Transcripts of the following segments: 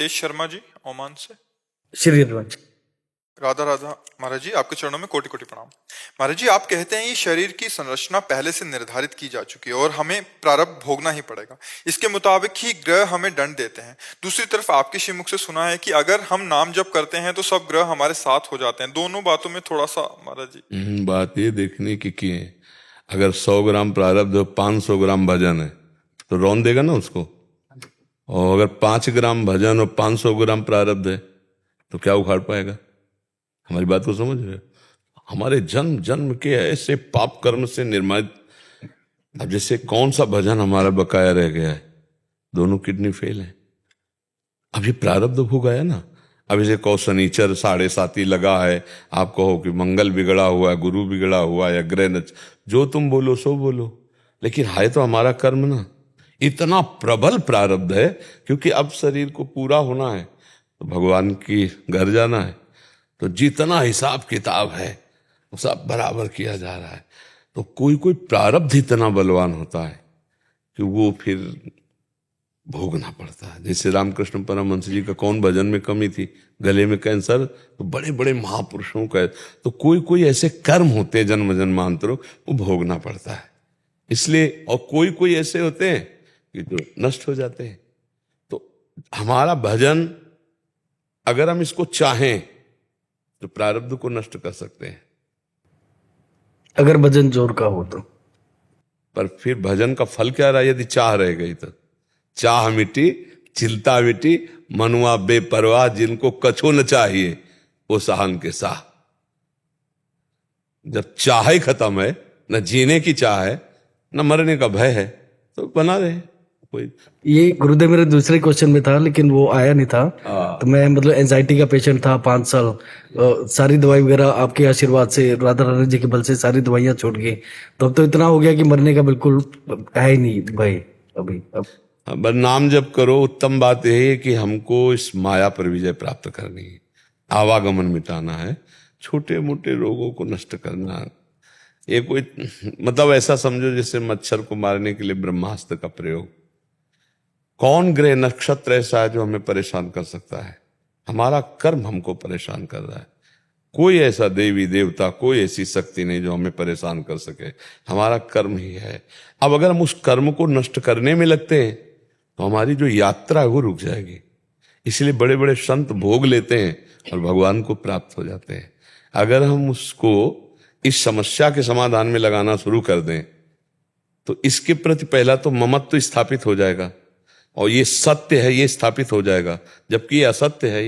Hitesh Sharma ji Oman से। श्री हरिवंश। राधा राधा महाराज जी, आपके चरणों में कोटि कोटि प्रणाम। महाराज जी, आप कहते हैं ये शरीर की संरचना पहले से निर्धारित की जा चुकी है और हमें प्रारब्ध भोगना ही पड़ेगा, इसके मुताबिक ही ग्रह हमें दंड देते हैं। दूसरी तरफ आपके श्रीमुख से सुना है कि अगर हम नाम जप करते हैं तो सब ग्रह हमारे साथ हो जाते हैं। दोनों बातों में थोड़ा सा महाराज जी। बात ये देखने की है, अगर 100 ग्राम प्रारब्ध हो 500 ग्राम भजन है तो रौन देगा ना उसको। और अगर 5 ग्राम भजन और 500 ग्राम प्रारब्ध है तो क्या उखाड़ पाएगा? हमारी बात को समझ रहे हो? हमारे जन्म जन्म के ऐसे पाप कर्म से निर्मित, अब जैसे कौन सा भजन हमारा बकाया रह गया है, दोनों किडनी फेल है। अब ये प्रारब्ध भोग आया ना। अब इसे कहो शनिचर 7.5 लगा है, आप कहो कि मंगल बिगड़ा हुआ है, गुरु बिगड़ा हुआ है, या ग्रह नच, जो तुम बोलो सो बोलो, लेकिन है तो हमारा कर्म ना। इतना प्रबल प्रारब्ध है, क्योंकि अब शरीर को पूरा होना है तो भगवान की घर जाना है, तो जितना हिसाब किताब है वो सब बराबर किया जा रहा है। तो कोई कोई प्रारब्ध इतना बलवान होता है कि वो फिर भोगना पड़ता है। जैसे रामकृष्ण परमहंस जी का कौन भजन में कमी थी, गले में कैंसर, तो बड़े बड़े महापुरुषों का। तो कोई कोई ऐसे कर्म होते हैं जन्म जन्मांतरों, वो भोगना पड़ता है इसलिए। और कोई कोई ऐसे होते हैं कि जो नष्ट हो जाते हैं। तो हमारा भजन, अगर हम इसको चाहें तो प्रारब्ध को नष्ट कर सकते हैं, अगर भजन जोर का हो तो। पर फिर भजन का फल क्या रहा यदि चाह रह गई तो? चाह मिटी चिंता मिटी, मनुआ बेपरवाह, जिनको कछो न चाहिए वो सहान के साह। जब चाह ही खत्म है, न जीने की चाह है न मरने का भय है, तो बना रहे कोई। ये गुरुदेव मेरे दूसरे क्वेश्चन में था लेकिन वो आया नहीं था। तो मैं मतलब एंजाइटी का पेशेंट था 5 साल। सारी दवाई वगैरह आपके आशीर्वाद से, राधा रानी जी के बल से सारी दवाइयां छूट गई। तो अब तो इतना हो गया कि मरने का बिल्कुल है ही नहीं भाई अभी। अब नाम जप करो। उत्तम बात यह है कि हमको इस माया पर विजय प्राप्त करनी है, आवागमन मिटाना है, छोटे मोटे रोगों को नष्ट करना है। ये कोई मतलब ऐसा समझो जैसे मच्छर को मारने के लिए ब्रह्मास्त्र का प्रयोग। कौन ग्रह नक्षत्र ऐसा है जो हमें परेशान कर सकता है? हमारा कर्म हमको परेशान कर रहा है। कोई ऐसा देवी देवता, कोई ऐसी शक्ति नहीं जो हमें परेशान कर सके, हमारा कर्म ही है। अब अगर हम उस कर्म को नष्ट करने में लगते हैं तो हमारी जो यात्रा है वो रुक जाएगी। इसलिए बड़े बड़े संत भोग लेते हैं और भगवान को प्राप्त हो जाते हैं। अगर हम उसको इस समस्या के समाधान में लगाना शुरू कर दें तो इसके प्रति पहला तो ममत्व स्थापित हो जाएगा, और ये सत्य है ये स्थापित हो जाएगा, जबकि ये असत्य है,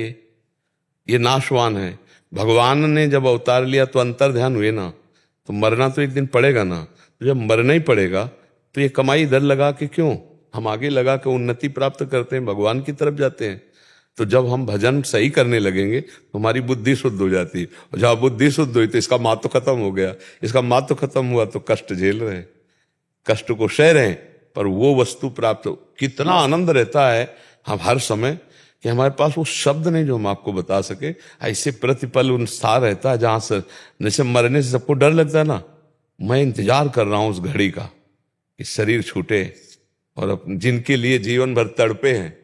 ये नाशवान है। भगवान ने जब अवतार लिया तो अंतर ध्यान हुए ना, तो मरना तो एक दिन पड़ेगा ना। तो जब मरना ही पड़ेगा तो ये कमाई इधर लगा के क्यों, हम आगे लगा के उन्नति प्राप्त करते हैं, भगवान की तरफ जाते हैं। तो जब हम भजन सही करने लगेंगे तो हमारी बुद्धि शुद्ध हो जाती है, और जब बुद्धि शुद्ध हुई तो इसका महत्व खत्म हो गया। इसका महत्व खत्म हुआ तो कष्ट झेल रहे, कष्ट को सह रहे, पर वो वस्तु प्राप्त कितना आनंद रहता है हम हर समय, कि हमारे पास वो शब्द नहीं जो हम आपको बता सके। ऐसे प्रतिपल उत्साह रहता है जहां से जैसे मरने से सबको डर लगता है ना, मैं इंतजार कर रहा हूं उस घड़ी का कि शरीर छूटे और जिनके लिए जीवन भर तड़पे हैं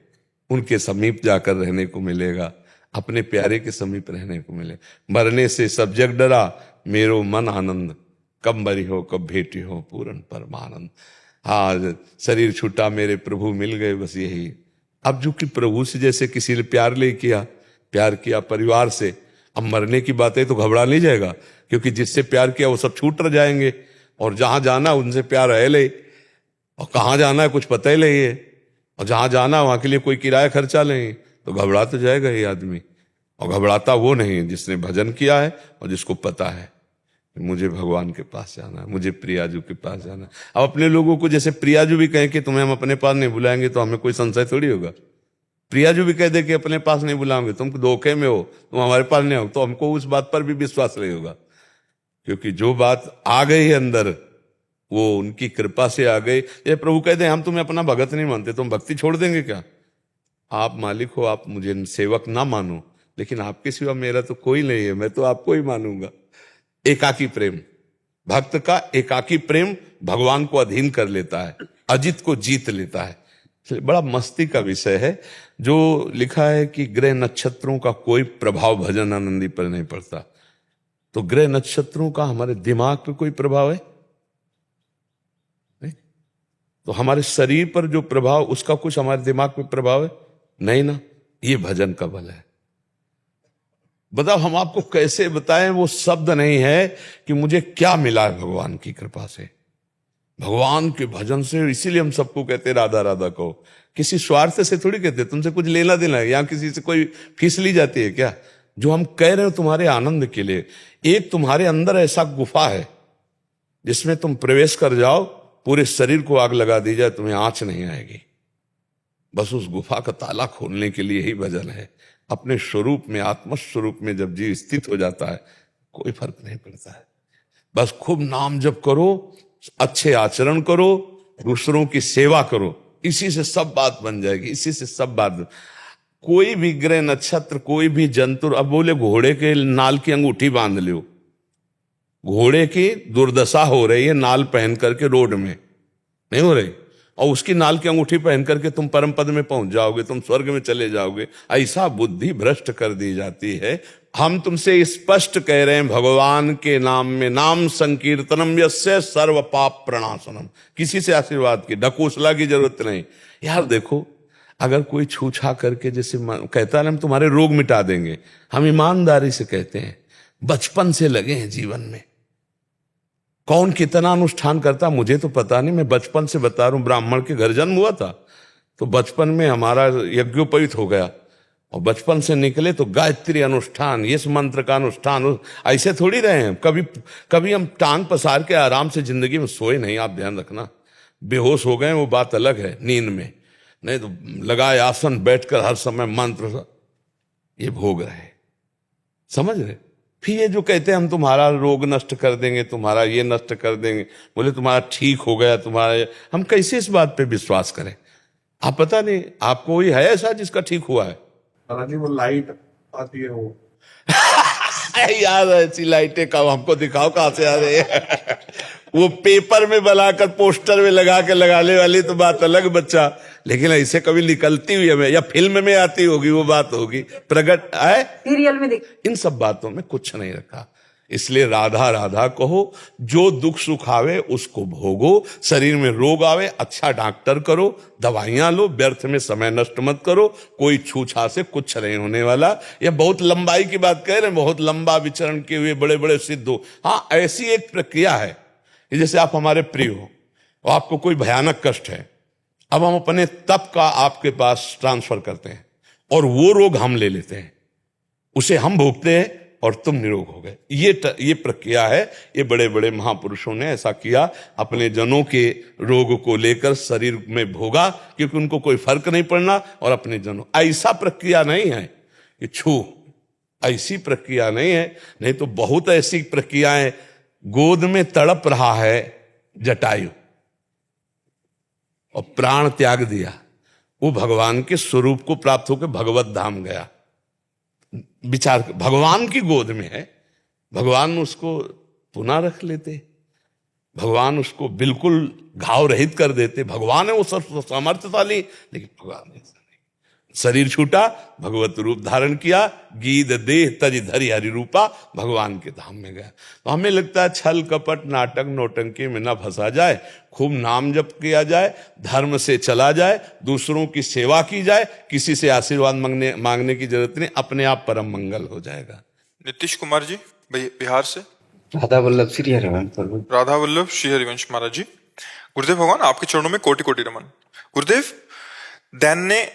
उनके समीप जाकर रहने को मिलेगा, अपने प्यारे के समीप रहने को मिले। मरने से सब जग डरा, मेरो मन आनंद, कब मरी हो कब भेटी हो पूर्ण परमानंद। हाँ, शरीर छूटा मेरे प्रभु मिल गए, बस यही। अब जो कि प्रभु से जैसे किसी ने प्यार किया परिवार से, अब मरने की बात है तो घबरा नहीं जाएगा, क्योंकि जिससे प्यार किया वो सब छूट रह जाएंगे, और जहां जाना उनसे प्यार है ले, और कहाँ जाना है कुछ पता ही नहीं है, और जहां जाना वहां के लिए कोई किराया खर्चा नहीं, तो घबरा तो जाएगा ये आदमी। और घबराता वो नहीं जिसने भजन किया है और जिसको पता है कि मुझे भगवान के पास जाना है, मुझे प्रियाजू के पास जाना है। अब अपने लोगों को जैसे प्रियाजू भी कहें कि तुम्हें हम अपने पास नहीं बुलाएंगे तो हमें कोई संशय थोड़ी होगा। प्रियाजू भी कह दे कि अपने पास नहीं बुलाओगे, तुम धोखे में हो, तुम हमारे पास नहीं हो, तो हमको उस बात पर भी विश्वास नहीं होगा। क्योंकि जो बात आ गई है अंदर वो उनकी कृपा से आ गई। ये प्रभु कहते हैं हम तुम्हें अपना भगत नहीं मानते, तुम भक्ति छोड़ देंगे क्या? आप मालिक हो, आप मुझे सेवक ना मानो, लेकिन आपके सिवा मेरा तो कोई नहीं है, मैं तो आपको ही मानूंगा। एकाकी प्रेम, भक्त का एकाकी प्रेम भगवान को अधीन कर लेता है, अजित को जीत लेता है। चलिए, बड़ा मस्ती का विषय है। जो लिखा है कि ग्रह नक्षत्रों का कोई प्रभाव भजन आनंदी पर नहीं पड़ता, तो ग्रह नक्षत्रों का हमारे दिमाग पे कोई प्रभाव है नहीं? तो हमारे शरीर पर जो प्रभाव, उसका कुछ हमारे दिमाग पे प्रभाव है नहीं ना। ये भजन का बल है। बताओ, हम आपको कैसे बताएं? वो शब्द नहीं है कि मुझे क्या मिला है भगवान की कृपा से, भगवान के भजन से। इसीलिए हम सबको कहते राधा राधा कहो। किसी स्वार्थ से थोड़ी कहते, तुमसे कुछ लेना देना है, या किसी से कोई फीस ली जाती है क्या? जो हम कह रहे हो तुम्हारे आनंद के लिए। एक तुम्हारे अंदर ऐसा गुफा है जिसमें तुम प्रवेश कर जाओ, पूरे शरीर को आग लगा दी जाए, तुम्हें आंच नहीं आएगी। बस उस गुफा का ताला खोलने के लिए ही भजन है। अपने स्वरूप में, आत्म स्वरूप में जब जीव स्थित हो जाता है, कोई फर्क नहीं पड़ता है। बस खूब नाम जप करो, अच्छे आचरण करो, दूसरों की सेवा करो, इसी से सब बात बन जाएगी। इसी से सब बात। कोई भी ग्रह नक्षत्र, कोई भी जंतु, अब बोले घोड़े के नाल की अंगूठी बांध लो, घोड़े की दुर्दशा हो रही है नाल पहन करके रोड में, नहीं हो रही, और उसकी नाल की अंगूठी पहन करके तुम परम पद में पहुंच जाओगे, तुम स्वर्ग में चले जाओगे। ऐसा बुद्धि भ्रष्ट कर दी जाती है। हम तुमसे स्पष्ट कह रहे हैं, भगवान के नाम में नाम संकीर्तनम यस्य सर्व पाप प्रणाशनम। किसी से आशीर्वाद की ढकोसला की जरूरत नहीं। यार देखो, अगर कोई छूछा करके जैसे कहता है हम तुम्हारे रोग मिटा देंगे, हम ईमानदारी से कहते हैं, बचपन से लगे हैं जीवन में। कौन कितना अनुष्ठान करता मुझे तो पता नहीं, मैं बचपन से बता रहा हूं। ब्राह्मण के घर जन्म हुआ था तो बचपन में हमारा यज्ञोपवीत हो गया, और बचपन से निकले तो गायत्री अनुष्ठान, इस मंत्र का अनुष्ठान। ऐसे थोड़ी रहे हैं। कभी हम टांग पसार के आराम से जिंदगी में सोए नहीं, आप ध्यान रखना। बेहोश हो गए वो बात अलग है, नींद में, नहीं तो लगाए आसन, बैठकर हर समय मंत्र ये भोग रहे, समझ रहे। फिर ये जो कहते हैं हम तुम्हारा रोग नष्ट कर देंगे, तुम्हारा ये नष्ट कर देंगे, बोले तुम्हारा ठीक हो गया, तुम्हारा, हम कैसे इस बात पे विश्वास करें? आप पता नहीं, आपको कोई है ऐसा जिसका ठीक हुआ है? वो लाइट आती है वो यार ऐसी लाइटें कब हमको दिखाओ, कहां से आ रही है? वो पेपर में बनाकर पोस्टर में लगा के लगाने वाली तो बात अलग बच्चा, लेकिन ऐसे कभी निकलती हुई हमें या फिल्म में आती होगी वो बात होगी, प्रकट है सीरियल में देख। इन सब बातों में कुछ नहीं रखा। इसलिए राधा राधा कहो, जो दुख सुख आवे उसको भोगो, शरीर में रोग आवे अच्छा डॉक्टर करो, दवाइयां लो, व्यर्थ में समय नष्ट मत करो। कोई छूछा से कुछ नहीं होने वाला। यह बहुत लंबाई की बात कह रहे हैं, बहुत लंबा विचरण किए हुए बड़े बड़े सिद्ध हो। हाँ, ऐसी एक प्रक्रिया है, जैसे आप हमारे प्रिय हो और आपको कोई भयानक कष्ट है, अब हम अपने तप का आपके पास ट्रांसफर करते हैं और वो रोग हम ले लेते हैं, उसे हम भोगते हैं और तुम निरोग हो गए। ये प्रक्रिया है। ये बड़े बड़े महापुरुषों ने ऐसा किया, अपने जनों के रोग को लेकर शरीर में भोगा, क्योंकि उनको कोई फर्क नहीं पड़ना, और अपने जनों। ऐसा प्रक्रिया नहीं है कि छू, ऐसी प्रक्रिया नहीं है। नहीं तो बहुत ऐसी प्रक्रियाएं, गोद में तड़प रहा है जटायु और प्राण त्याग दिया, वो भगवान के स्वरूप को प्राप्त होकर भगवत धाम गया। विचार, भगवान की गोद में है, भगवान उसको पुनः रख लेते, भगवान उसको बिल्कुल घाव रहित कर देते। भगवान है वो सब सामर्थ्यशाली, लेकिन भगवान ऐसा नहीं। शरीर छूटा, भगवत रूप धारण किया, गीद देह तज धरि हरि रूपा, भगवान के धाम में गया। तो हमें लगता है छल कपट नाटक नौटंकी में ना फंसा जाए, खूब नाम जप किया जाए, धर्म से चला जाए, दूसरों की सेवा की जाए, किसी से आशीर्वाद मांगने की जरूरत नहीं, अपने आप परम मंगल हो जाएगा। नीतीश कुमार जी बिहार से। राधा वल्लभ श्री हरिवंश। राधा वल्लभ श्री हरिवंश महाराज जी। गुरुदेव भगवान आपके चरणों में कोटि कोटि नमन। गुरुदेव, दैन्य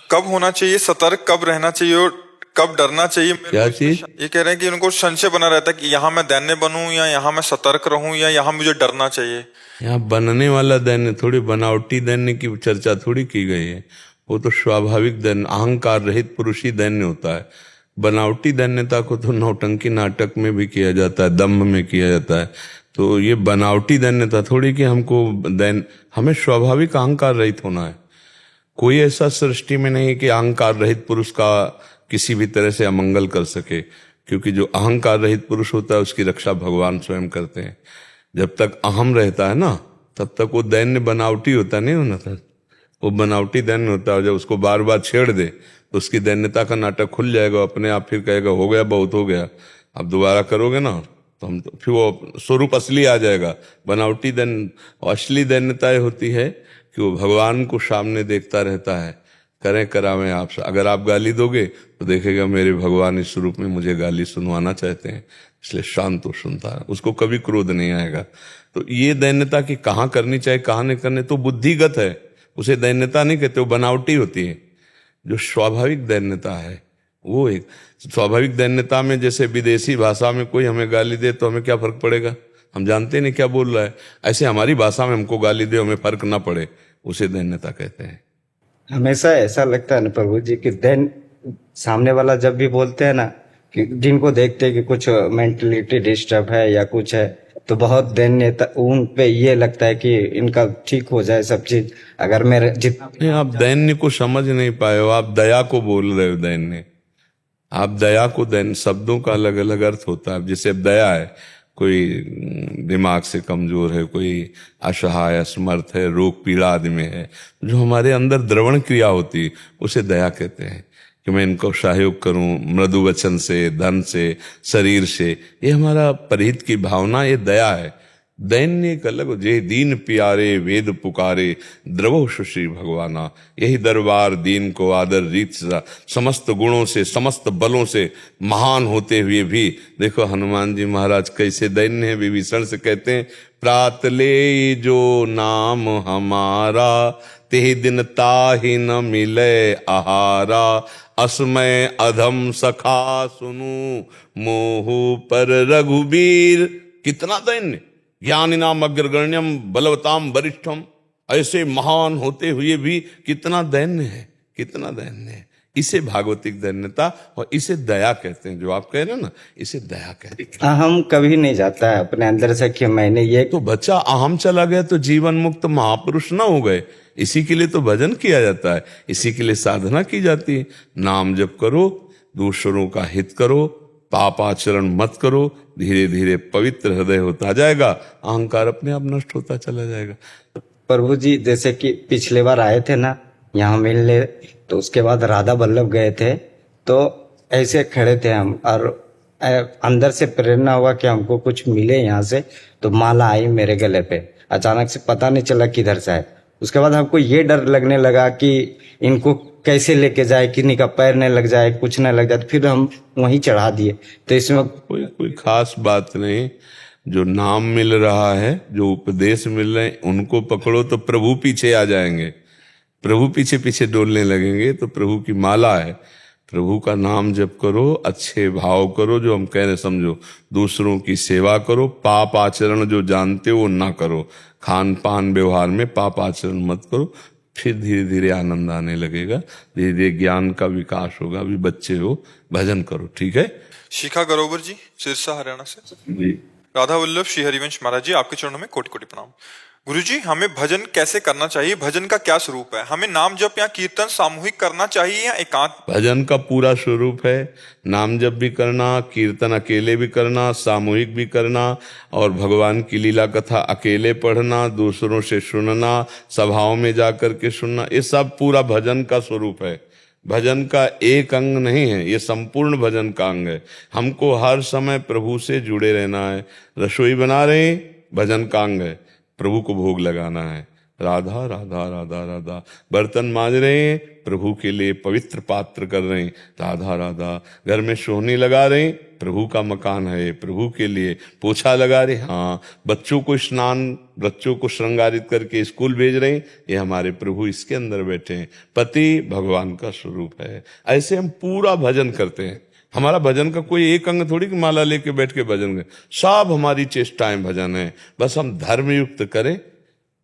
कब होना चाहिए, सतर्क कब रहना चाहिए और कब डरना चाहिए? क्या चीज? ये कह रहे हैं कि उनको संशय बना रहता है कि यहाँ मैं दैन्य बनूं या यहाँ मैं सतर्क रहूं या यहाँ मुझे डरना चाहिए। यहाँ बनने वाला दैन्य थोड़ी, बनावटी दैन्य की चर्चा थोड़ी की गई है। वो तो स्वाभाविक दैन्य, अहंकार रहित पुरुष ही दैन्य होता है। बनावटी दैन्यता को तो नौटंकी नाटक में भी किया जाता है, दम्भ में किया जाता है। तो ये बनावटी दैन्यता थोड़ी कि हमको हमें स्वाभाविक अहंकार रहित होना है। कोई ऐसा सृष्टि में नहीं कि अहंकार रहित पुरुष का किसी भी तरह से अमंगल कर सके, क्योंकि जो अहंकार रहित पुरुष होता है उसकी रक्षा भगवान स्वयं करते हैं। जब तक अहम रहता है ना, तब तक वो दैन्य बनावटी होता नहीं होना था। वो बनावटी दैन्य होता है, जब उसको बार बार छेड़ दे तो उसकी दैन्यता का नाटक खुल जाएगा, अपने आप फिर कहेगा हो गया, बहुत हो गया, अब दोबारा करोगे ना तो हम तो फिर वो स्वरूप असली आ जाएगा। बनावटी दैन्य, असली दैन्यता ये होती है कि वो भगवान को सामने देखता रहता है, करें करावें आपसे। अगर आप गाली दोगे तो देखेगा मेरे भगवान इस रूप में मुझे गाली सुनवाना चाहते हैं, इसलिए शांत हो सुनता है, उसको कभी क्रोध नहीं आएगा। तो ये दैन्यता की कहाँ करनी चाहिए कहाँ नहीं करनी तो बुद्धिगत है, उसे दैन्यता नहीं कहते, वो बनावटी होती है। जो स्वाभाविक दैन्यता है वो एक स्वाभाविक दैन्यता में, जैसे विदेशी भाषा में कोई हमें गाली दे तो हमें क्या फर्क पड़ेगा, हम जानते नहीं क्या बोल रहा है, ऐसे हमारी भाषा में हमको गाली दे हमें फर्क ना पड़े, उसे दैन्यता कहते हैं। हमेशा ऐसा लगता है ना प्रभु जी कि देन सामने वाला जब भी बोलते हैं ना कि जिनको देखते हैं कि कुछ मेंटलिटी डिस्टर्ब है या कुछ है, तो बहुत दैन्यता उन पे ये लगता है कि इनका ठीक हो जाए सब चीज। अगर मेरे जितना नहीं, आप दैन्य को समझ नहीं पाए हो, आप दया को बोल रहे हो दैन्य। आप दया को दैन्य, शब्दों का अलग अलग अर्थ होता है। जैसे दया है, कोई दिमाग से कमजोर है, कोई असहाय असमर्थ है, रोग पीड़ा आदमी है, जो हमारे अंदर द्रवण क्रिया होती है उसे दया कहते हैं, कि मैं इनको सहयोग करूं मृदु वचन से, धन से, शरीर से, ये हमारा परहित की भावना, ये दया है। दैन्य एक अलग, जे दीन प्यारे वेद पुकारे द्रवो सुश्री भगवाना, यही दरबार दीन को आदर रीत सा, समस्त गुणों से समस्त बलों से महान होते हुए भी। देखो हनुमान जी महाराज कैसे दैन्य है, विभीषण से कहते हैं प्रात ले जो नाम हमारा, ते दिन ताहि न मिले आहारा, असमय अधम सखा सुनु मोहु पर रघुबीर। कितना दैन्य, ज्ञानी नाम अग्रगण्यम बलवताम वरिष्ठम, ऐसे महान होते हुए भी कितना दैन्य है, कितना दैन्य है। इसे भागवतिक दैन्यता और इसे दया कहते हैं, जो आप कह रहे हैं ना, इसे दया कहते हैं। अहम कभी नहीं जाता है अपने अंदर से कि मैंने ये तो बच्चा अहम चला गया तो जीवन मुक्त महापुरुष ना हो गए। इसी के लिए तो भजन किया जाता है, इसी के लिए साधना की जाती है। नाम जप करो, दूसरों का हित करो, पाप आचरण मत करो, धीरे धीरे पवित्र हृदय होता जाएगा, अहंकार अपने आप नष्ट होता चला जाएगा। प्रभु जी जैसे कि पिछले बार आए थे ना यहाँ मिलने, तो उसके बाद राधा वल्लभ गए थे, तो ऐसे खड़े थे हम, और अंदर से प्रेरणा हुआ कि हमको कुछ मिले यहाँ से, तो माला आई मेरे गले पे, अचानक से पता नहीं चला किधर से आए। उसके बाद हमको ये डर लगने लगा कि इनको कैसे लेके जाए, किन्हीं का पैर न लग जाए, कुछ न लग जाए, तो फिर हम वहीं चढ़ा दिए। तो इसमें कोई खास बात नहीं, जो नाम मिल रहा है, जो उपदेश मिल रहे हैं, उनको पकड़ो तो प्रभु पीछे आ जाएंगे, प्रभु पीछे पीछे डोलने लगेंगे। तो प्रभु की माला है, प्रभु का नाम जप करो, अच्छे भाव करो, जो हम कह रहे समझो, दूसरों की सेवा करो, पाप आचरण जो जानते हो वो ना करो, खान पान व्यवहार में पाप आचरण मत करो, फिर धीरे धीरे आनंद आने लगेगा, धीरे धीरे ज्ञान का विकास होगा। अभी बच्चे हो, भजन करो, ठीक है। शिखा गरोवर जी सिरसा हरियाणा से। जी, राधा वल्लभ श्री हरिवंश महाराज जी, आपके चरणों में कोटि कोटि प्रणाम। गुरुजी, हमें भजन कैसे करना चाहिए, भजन का क्या स्वरूप है, हमें नाम जप या कीर्तन सामूहिक करना चाहिए या एकांत? भजन का पूरा स्वरूप है नाम जप भी करना, कीर्तन अकेले भी करना, सामूहिक भी करना, और भगवान की लीला कथा अकेले पढ़ना, दूसरों से सुनना, सभाओं में जाकर के सुनना, ये सब पूरा भजन का स्वरूप है। भजन का एक अंग नहीं है, ये संपूर्ण भजन का अंग है। हमको हर समय प्रभु से जुड़े रहना है। रसोई बना रहे हैं, भजन का अंग है, प्रभु को भोग लगाना है, राधा राधा राधा राधा। बर्तन मांज रहे हैं, प्रभु के लिए पवित्र पात्र कर रहे हैं, राधा राधा। घर में सोहनी लगा रहे हैं, प्रभु का मकान है, प्रभु के लिए पोछा लगा रहे, हाँ। बच्चों को स्नान, बच्चों को श्रृंगारित करके स्कूल भेज रहे हैं, ये हमारे प्रभु इसके अंदर बैठे हैं। पति भगवान का स्वरूप है। ऐसे हम पूरा भजन करते हैं। हमारा भजन का कोई एक अंग थोड़ी कि माला लेके बैठ के भजन करें, सब हमारी चेष्टाएं भजन है। बस हम धर्म युक्त करें,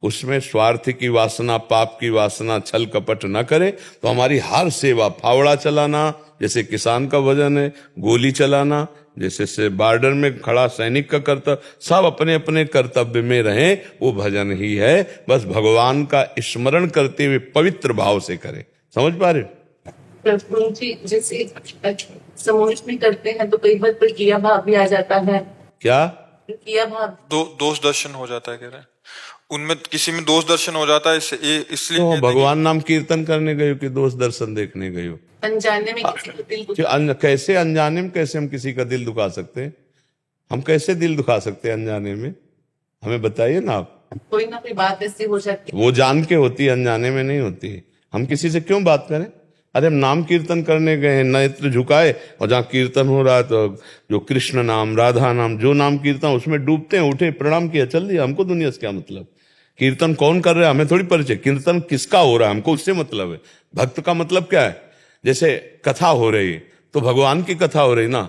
उसमें स्वार्थ की वासना, पाप की वासना, छल कपट न करें, तो हमारी हर सेवा, फावड़ा चलाना जैसे किसान का भजन है, गोली चलाना जैसे से बॉर्डर में खड़ा सैनिक का कर्तव्य, सब अपने अपने कर्तव्य में रहें, वो भजन ही है। बस भगवान का स्मरण करते हुए पवित्र भाव से करें। समझ पा रहे? प्रभु जी जैसे समूह में करते हैं तो कई बार प्रक्रिया भाव भी आ जाता है। क्या प्रक्रिया भाव दोष दर्शन हो जाता है, कह रहे हैं। उनमें किसी में दोष दर्शन हो जाता है, इसलिए तो कहते हैं भगवान नाम कीर्तन करने गए हो कि दोष दर्शन देखने गए हो? अनजाने में किसी को दिल कैसे अनजाने में कैसे हम किसी का दिल दुखा सकते हैं? हम कैसे दिल दुखा सकते हैं अनजाने में? हमें बताइए ना आप। कोई ना कोई बात ऐसी हो जाती है। वो जान के होती है, अनजाने में नहीं होती। हम किसी से क्यों बात करें? अरे हम नाम कीर्तन करने गए हैं, नेत्र झुकाए, और जहाँ कीर्तन हो रहा है तो जो कृष्ण नाम, राधा नाम, जो नाम कीर्तन उसमें डूबते हैं, उठे प्रणाम किया, चल दिया। हमको दुनिया से क्या मतलब? कीर्तन कौन कर रहा है हमें थोड़ी परिचय, कीर्तन किसका हो रहा है हमको उससे मतलब है। भक्त का मतलब क्या है? जैसे कथा हो रही है तो भगवान की कथा हो रही ना,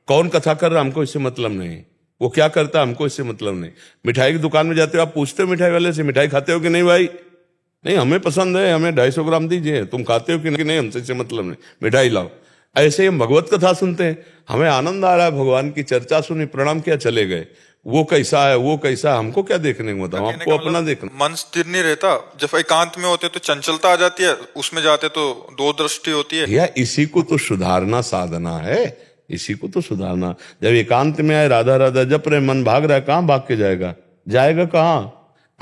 कौन कथा कर रहा है हमको इससे मतलब नहीं, वो क्या करता है हमको इससे मतलब नहीं। मिठाई की दुकान में जाते हो, आप पूछते हो मिठाई वाले से मिठाई खाते हो कि नहीं भाई? नहीं, हमें पसंद है, हमें 250 ग्राम दीजिए। तुम खाते हो कि नहीं? हमसे इससे मतलब नहीं, मिठाई लाओ। ऐसे ही हम भगवत कथा सुनते हैं, हमें आनंद आ रहा है, भगवान की चर्चा सुनी, प्रणाम किया, चले गए। वो कैसा है, वो कैसा है, हमको क्या देखने को बताओ, हमको अपना देखना। मन स्थिर नहीं रहता। जब एकांत में होते तो चंचलता आ जाती है, उसमें जाते तो दो दृष्टि होती है। भैया इसी को तो सुधारना साधना है, इसी को तो सुधारना। जब एकांत में आए, राधा राधा जप रहे, मन भाग रहा है, कहाँ भाग के जाएगा? जाएगा कहाँ?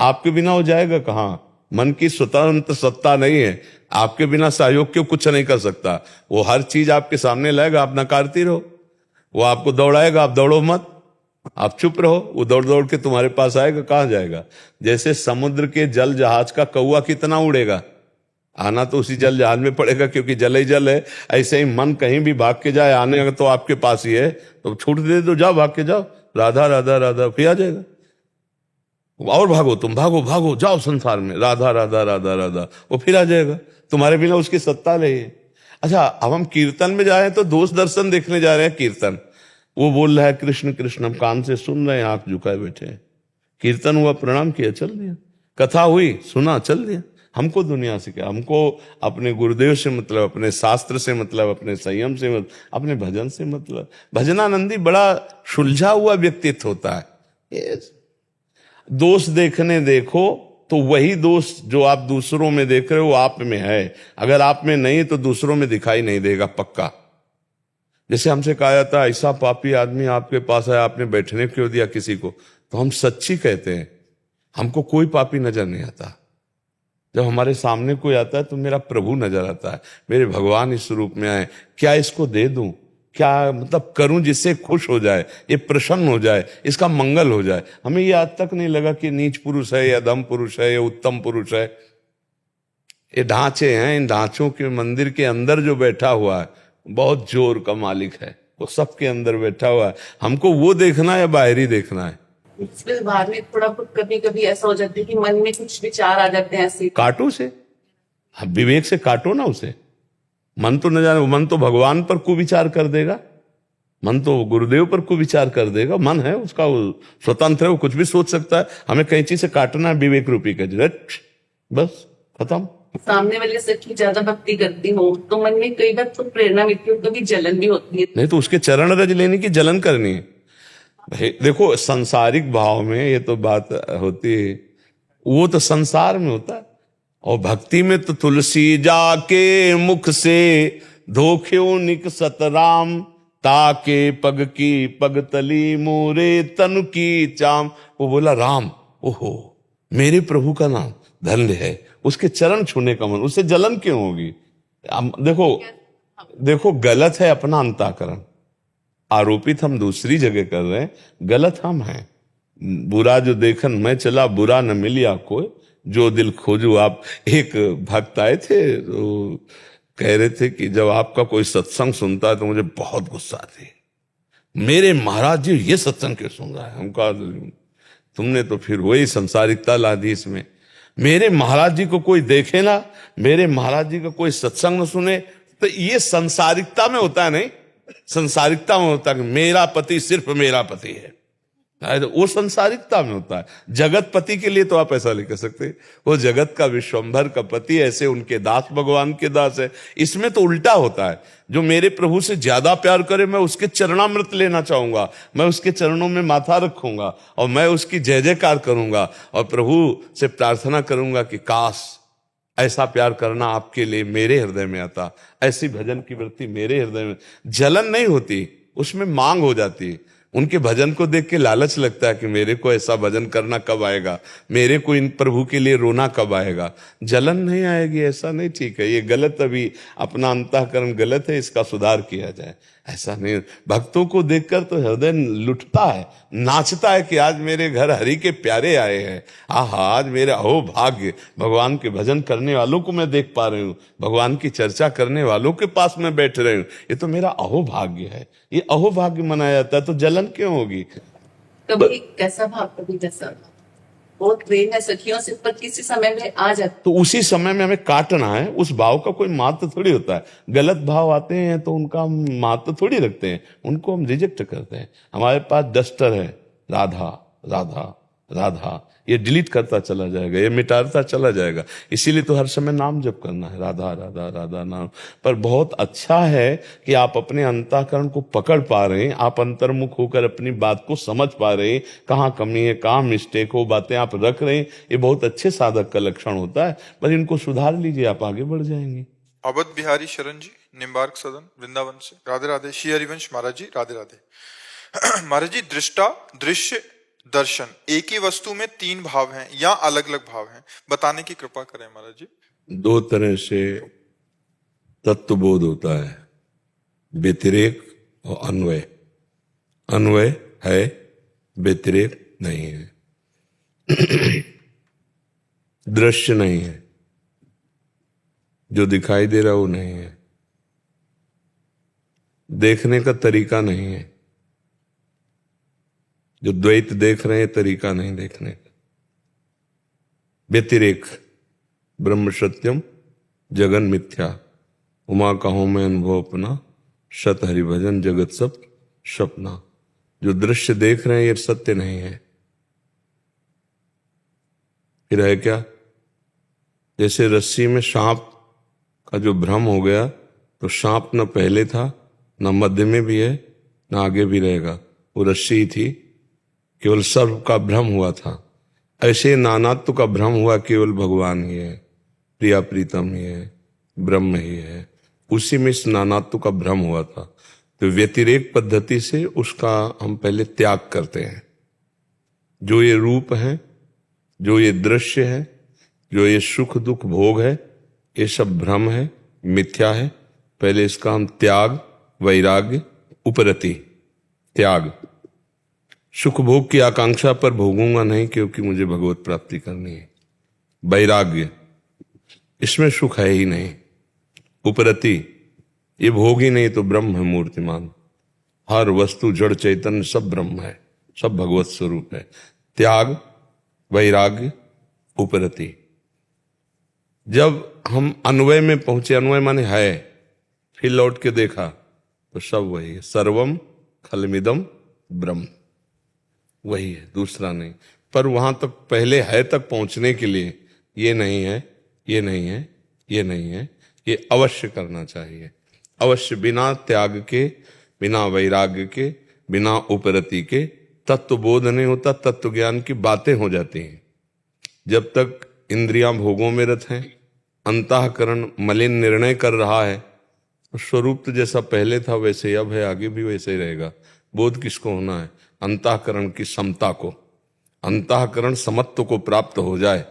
आपके बिना वो जाएगा कहाँ? मन की स्वतंत्र सत्ता नहीं है, आपके बिना सहयोग क्यों कुछ नहीं कर सकता। वो हर चीज आपके सामने लाएगा, आप नकारती रहो। वो आपको दौड़ाएगा, आप दौड़ो मत, आप चुप रहो। वो दौड़ दौड़ के तुम्हारे पास आएगा, कहाँ जाएगा? जैसे समुद्र के जल जहाज का कौवा कितना उड़ेगा, आना तो उसी जल जहाज में पड़ेगा, क्योंकि जल ही जल है। ऐसे ही मन कहीं भी भाग के जाए, आने तो आपके पास ही है, तो छूट दे दो, जाओ, भाग के जाओ, राधा राधा राधा, फिर आ जाएगा। और भागो, तुम भागो भागो, जाओ संसार में, राधा राधा राधा राधा, वो फिर आ जाएगा। तुम्हारे बिना उसकी सत्ता नहीं है। अच्छा, अब हम कीर्तन में जा रहे हैं तो दोष दर्शन देखने जा रहे हैं। कीर्तन वो बोल रहा है कृष्ण कृष्ण, हम कान से सुन रहे हैं, आंख झुकाए बैठे हैं। कीर्तन हुआ, प्रणाम किया, चल दिया। कथा हुई, सुना, चल दिया। हमको दुनिया से क्या? हमको अपने गुरुदेव से मतलब, अपने शास्त्र से मतलब, अपने संयम से मतलब, अपने भजन से मतलब। भजनानंदी बड़ा सुलझा हुआ व्यक्तित्व होता है। दोष देखने देखो तो वही दोष जो आप दूसरों में देख रहे हो वो आप में है। अगर आप में नहीं तो दूसरों में दिखाई नहीं देगा, पक्का। जैसे हमसे कहा जाता है, ऐसा पापी आदमी आपके पास है, आपने बैठने क्यों दिया किसी को? तो हम सच्ची कहते हैं, हमको कोई पापी नजर नहीं आता। जब हमारे सामने कोई आता है तो मेरा प्रभु नजर आता है, मेरे भगवान इस रूप में आए, क्या इसको दे दूं, क्या मतलब करूं जिससे खुश हो जाए, ये प्रसन्न हो जाए, इसका मंगल हो जाए। हमें ये आज तक नहीं लगा कि नीच पुरुष है या दम पुरुष है या उत्तम पुरुष है। ये ढांचे हैं, इन ढांचों के मंदिर के अंदर जो बैठा हुआ है बहुत जोर का मालिक है, वो सबके अंदर बैठा हुआ है। हमको वो देखना है या बाहरी देखना है? इसमें बाहर में थोड़ा बहुत कभी कभी ऐसा हो जाता है कि मन में कुछ विचार आ जाते हैं ऐसे। काटो से, विवेक से काटो ना उसे। मन तो न जाने, मन तो भगवान पर कुविचार कर देगा, मन तो गुरुदेव पर कुविचार कर देगा। मन है उसका, वो स्वतंत्र है, वो कुछ भी सोच सकता है। हमें कैंची से काटना है विवेक रूपी का, बस खत्म। सामने वाले से की ज्यादा भक्ति करती हूँ तो मन में कई बार तो प्रेरणा मिलती है, कभी जलन भी होती है। नहीं तो उसके चरण रज लेने की जलन करनी है। भाई देखो, सांसारिक भाव में ये तो बात होती है, वो तो संसार में होता है। और भक्ति में तो तुलसी जाके मुख से धोख्यो निकसत राम, ताके पग की पग तली मोरे तनु की चाम। वो बोला राम, ओहो मेरे प्रभु का नाम धन्य है, उसके चरण छूने का मन, उससे जलन क्यों होगी? देखो गलत है अपना अंतःकरण, आरोपित हम दूसरी जगह कर रहे हैं, गलत हम हैं। बुरा जो देखन मैं चला, बुरा न मिलिया कोई, जो दिल खोजू आप। एक भक्त आए थे तो कह रहे थे कि जब आपका कोई सत्संग सुनता है तो मुझे बहुत गुस्सा आती है। मेरे महाराज जी ये सत्संग क्यों सुन रहा है? हम कहा तुमने तो फिर वही संसारिकता ला दी इसमें। मेरे महाराज जी को कोई देखे ना, मेरे महाराज जी का कोई सत्संग न सुने, तो ये संसारिकता में होता है। नहीं, संसारिकता में होता है कि मेरा पति सिर्फ मेरा पति है, तो वो संसारिकता में होता है। जगत पति के लिए तो आप ऐसा नहीं कह सकते, वो जगत का विश्वंभर का पति, ऐसे उनके दास भगवान के दास है। इसमें तो उल्टा होता है, जो मेरे प्रभु से ज्यादा प्यार करे मैं उसके चरणामृत लेना चाहूंगा, मैं उसके चरणों में माथा रखूंगा और मैं उसकी जय जयकार करूंगा और प्रभु से प्रार्थना करूंगा कि काश ऐसा प्यार करना आपके लिए मेरे हृदय में आता, ऐसी भजन की वृत्ति मेरे हृदय में। जलन नहीं होती, उसमें मांग हो जाती है। उनके भजन को देख के लालच लगता है कि मेरे को ऐसा भजन करना कब आएगा, मेरे को इन प्रभु के लिए रोना कब आएगा। जलन नहीं आएगी, ऐसा नहीं, ठीक है ये गलत, अभी अपना अंतःकरण गलत है, इसका सुधार किया जाए, ऐसा नहीं। भक्तों को देखकर तो हृदय लुटता है, नाचता है कि आज मेरे घर हरि के प्यारे आए हैं। आहा, आज मेरा अहो भाग्य, भगवान के भजन करने वालों को मैं देख पा रही हूँ, भगवान की चर्चा करने वालों के पास मैं बैठ रही हूँ, ये तो मेरा अहो भाग्य है। ये अहो भाग्य मनाया जाता है, तो जलन क्यों होगी? कभी कैसा भाव, कभी जैसा भाव। बहुत प्रेम है सखियों से, पर किसी समय में आ जाता। तो उसी समय में हमें काटना है। उस भाव का कोई महत्व थोड़ी होता है। गलत भाव आते हैं तो उनका हम महत्व थोड़ी रखते हैं, उनको हम रिजेक्ट करते हैं। हमारे पास डस्टर है, राधा राधा राधा, ये डिलीट करता चला जाएगा, ये मिटाता चला जाएगा। इसीलिए तो हर समय नाम जप करना है, राधा राधा राधा नाम। पर बहुत अच्छा है कि आप अपने अंतःकरण को पकड़ पा रहे हैं, आप अंतर्मुख होकर अपनी बात को समझ पा रहे हैं, कहाँ कमी है, कहाँ मिस्टेक हो, बातें आप रख रहे हैं। ये बहुत अच्छे साधक का लक्षण होता है। बस इनको सुधार लीजिए, आप आगे बढ़ जाएंगे। अवध बिहारी शरण जी, निम्बार्क सदन, वृंदावन से, राधे राधे। श्री हरिवंश महाराज जी, राधे राधे। महाराज जी, दृष्टा, दृश्य, दर्शन, एक ही वस्तु में तीन भाव हैं या अलग अलग भाव हैं, बताने की कृपा करें महाराज जी। दो तरह से तत्वबोध होता है, व्यतिरेक और अन्वय। अन्वय है, व्यतिरेक नहीं है। दृश्य नहीं है, जो दिखाई दे रहा वो नहीं है। देखने का तरीका नहीं है, जो द्वैत देख रहे हैं तरीका नहीं देखने का। व्यतिरेक, ब्रह्म सत्यम जगन मिथ्या, उमा कहो मैं अनुभव अपना, सत हरिभजन जगत सब सपना। जो दृश्य देख रहे हैं ये सत्य नहीं है, फिर है क्या? जैसे रस्सी में सांप का जो भ्रम हो गया, तो सांप न पहले था, न मध्य में भी है, न आगे भी रहेगा, वो रस्सी ही थी, केवल सर्व का भ्रम हुआ था। ऐसे नानात्व का भ्रम हुआ, केवल भगवान ही है, प्रिया प्रीतम ही है, ब्रह्म ही है। उसी में इस नानात्व का भ्रम हुआ था। तो व्यतिरेक पद्धति से उसका हम पहले त्याग करते हैं। जो ये रूप है, जो ये दृश्य है, जो ये सुख दुख भोग है, ये सब भ्रम है, मिथ्या है। पहले इसका हम त्याग, वैराग्य, उपरति, त्याग। सुख भोग की आकांक्षा पर भोगूंगा नहीं, क्योंकि मुझे भगवत प्राप्ति करनी है। वैराग्य, इसमें सुख है ही नहीं। उपरति, ये भोग ही नहीं तो ब्रह्म है मूर्तिमान। हर वस्तु जड़ चैतन्य सब ब्रह्म है, सब भगवत स्वरूप है। त्याग, वैराग्य, उपरति। जब हम अन्वय में पहुंचे, अन्वय माने है, फिर लौट के देखा तो सब वही है। सर्वम खलमिदम ब्रह्म, वही है, दूसरा नहीं। पर वहां तक पहले है तक पहुंचने के लिए ये नहीं है, ये नहीं है, ये नहीं है, ये अवश्य करना चाहिए। अवश्य, बिना त्याग के, बिना वैराग्य के, बिना उपरति के तत्व बोध नहीं होता, तत्व ज्ञान की बातें हो जाती हैं। जब तक इंद्रियां भोगों में रत हैं, अंतःकरण मलिन निर्णय कर रहा है, स्वरूप तो जैसा पहले था वैसे अब है, आगे भी वैसे ही रहेगा। बोध किसको होना है? अंतःकरण की समता को। अंतःकरण समत्व को प्राप्त हो जाए,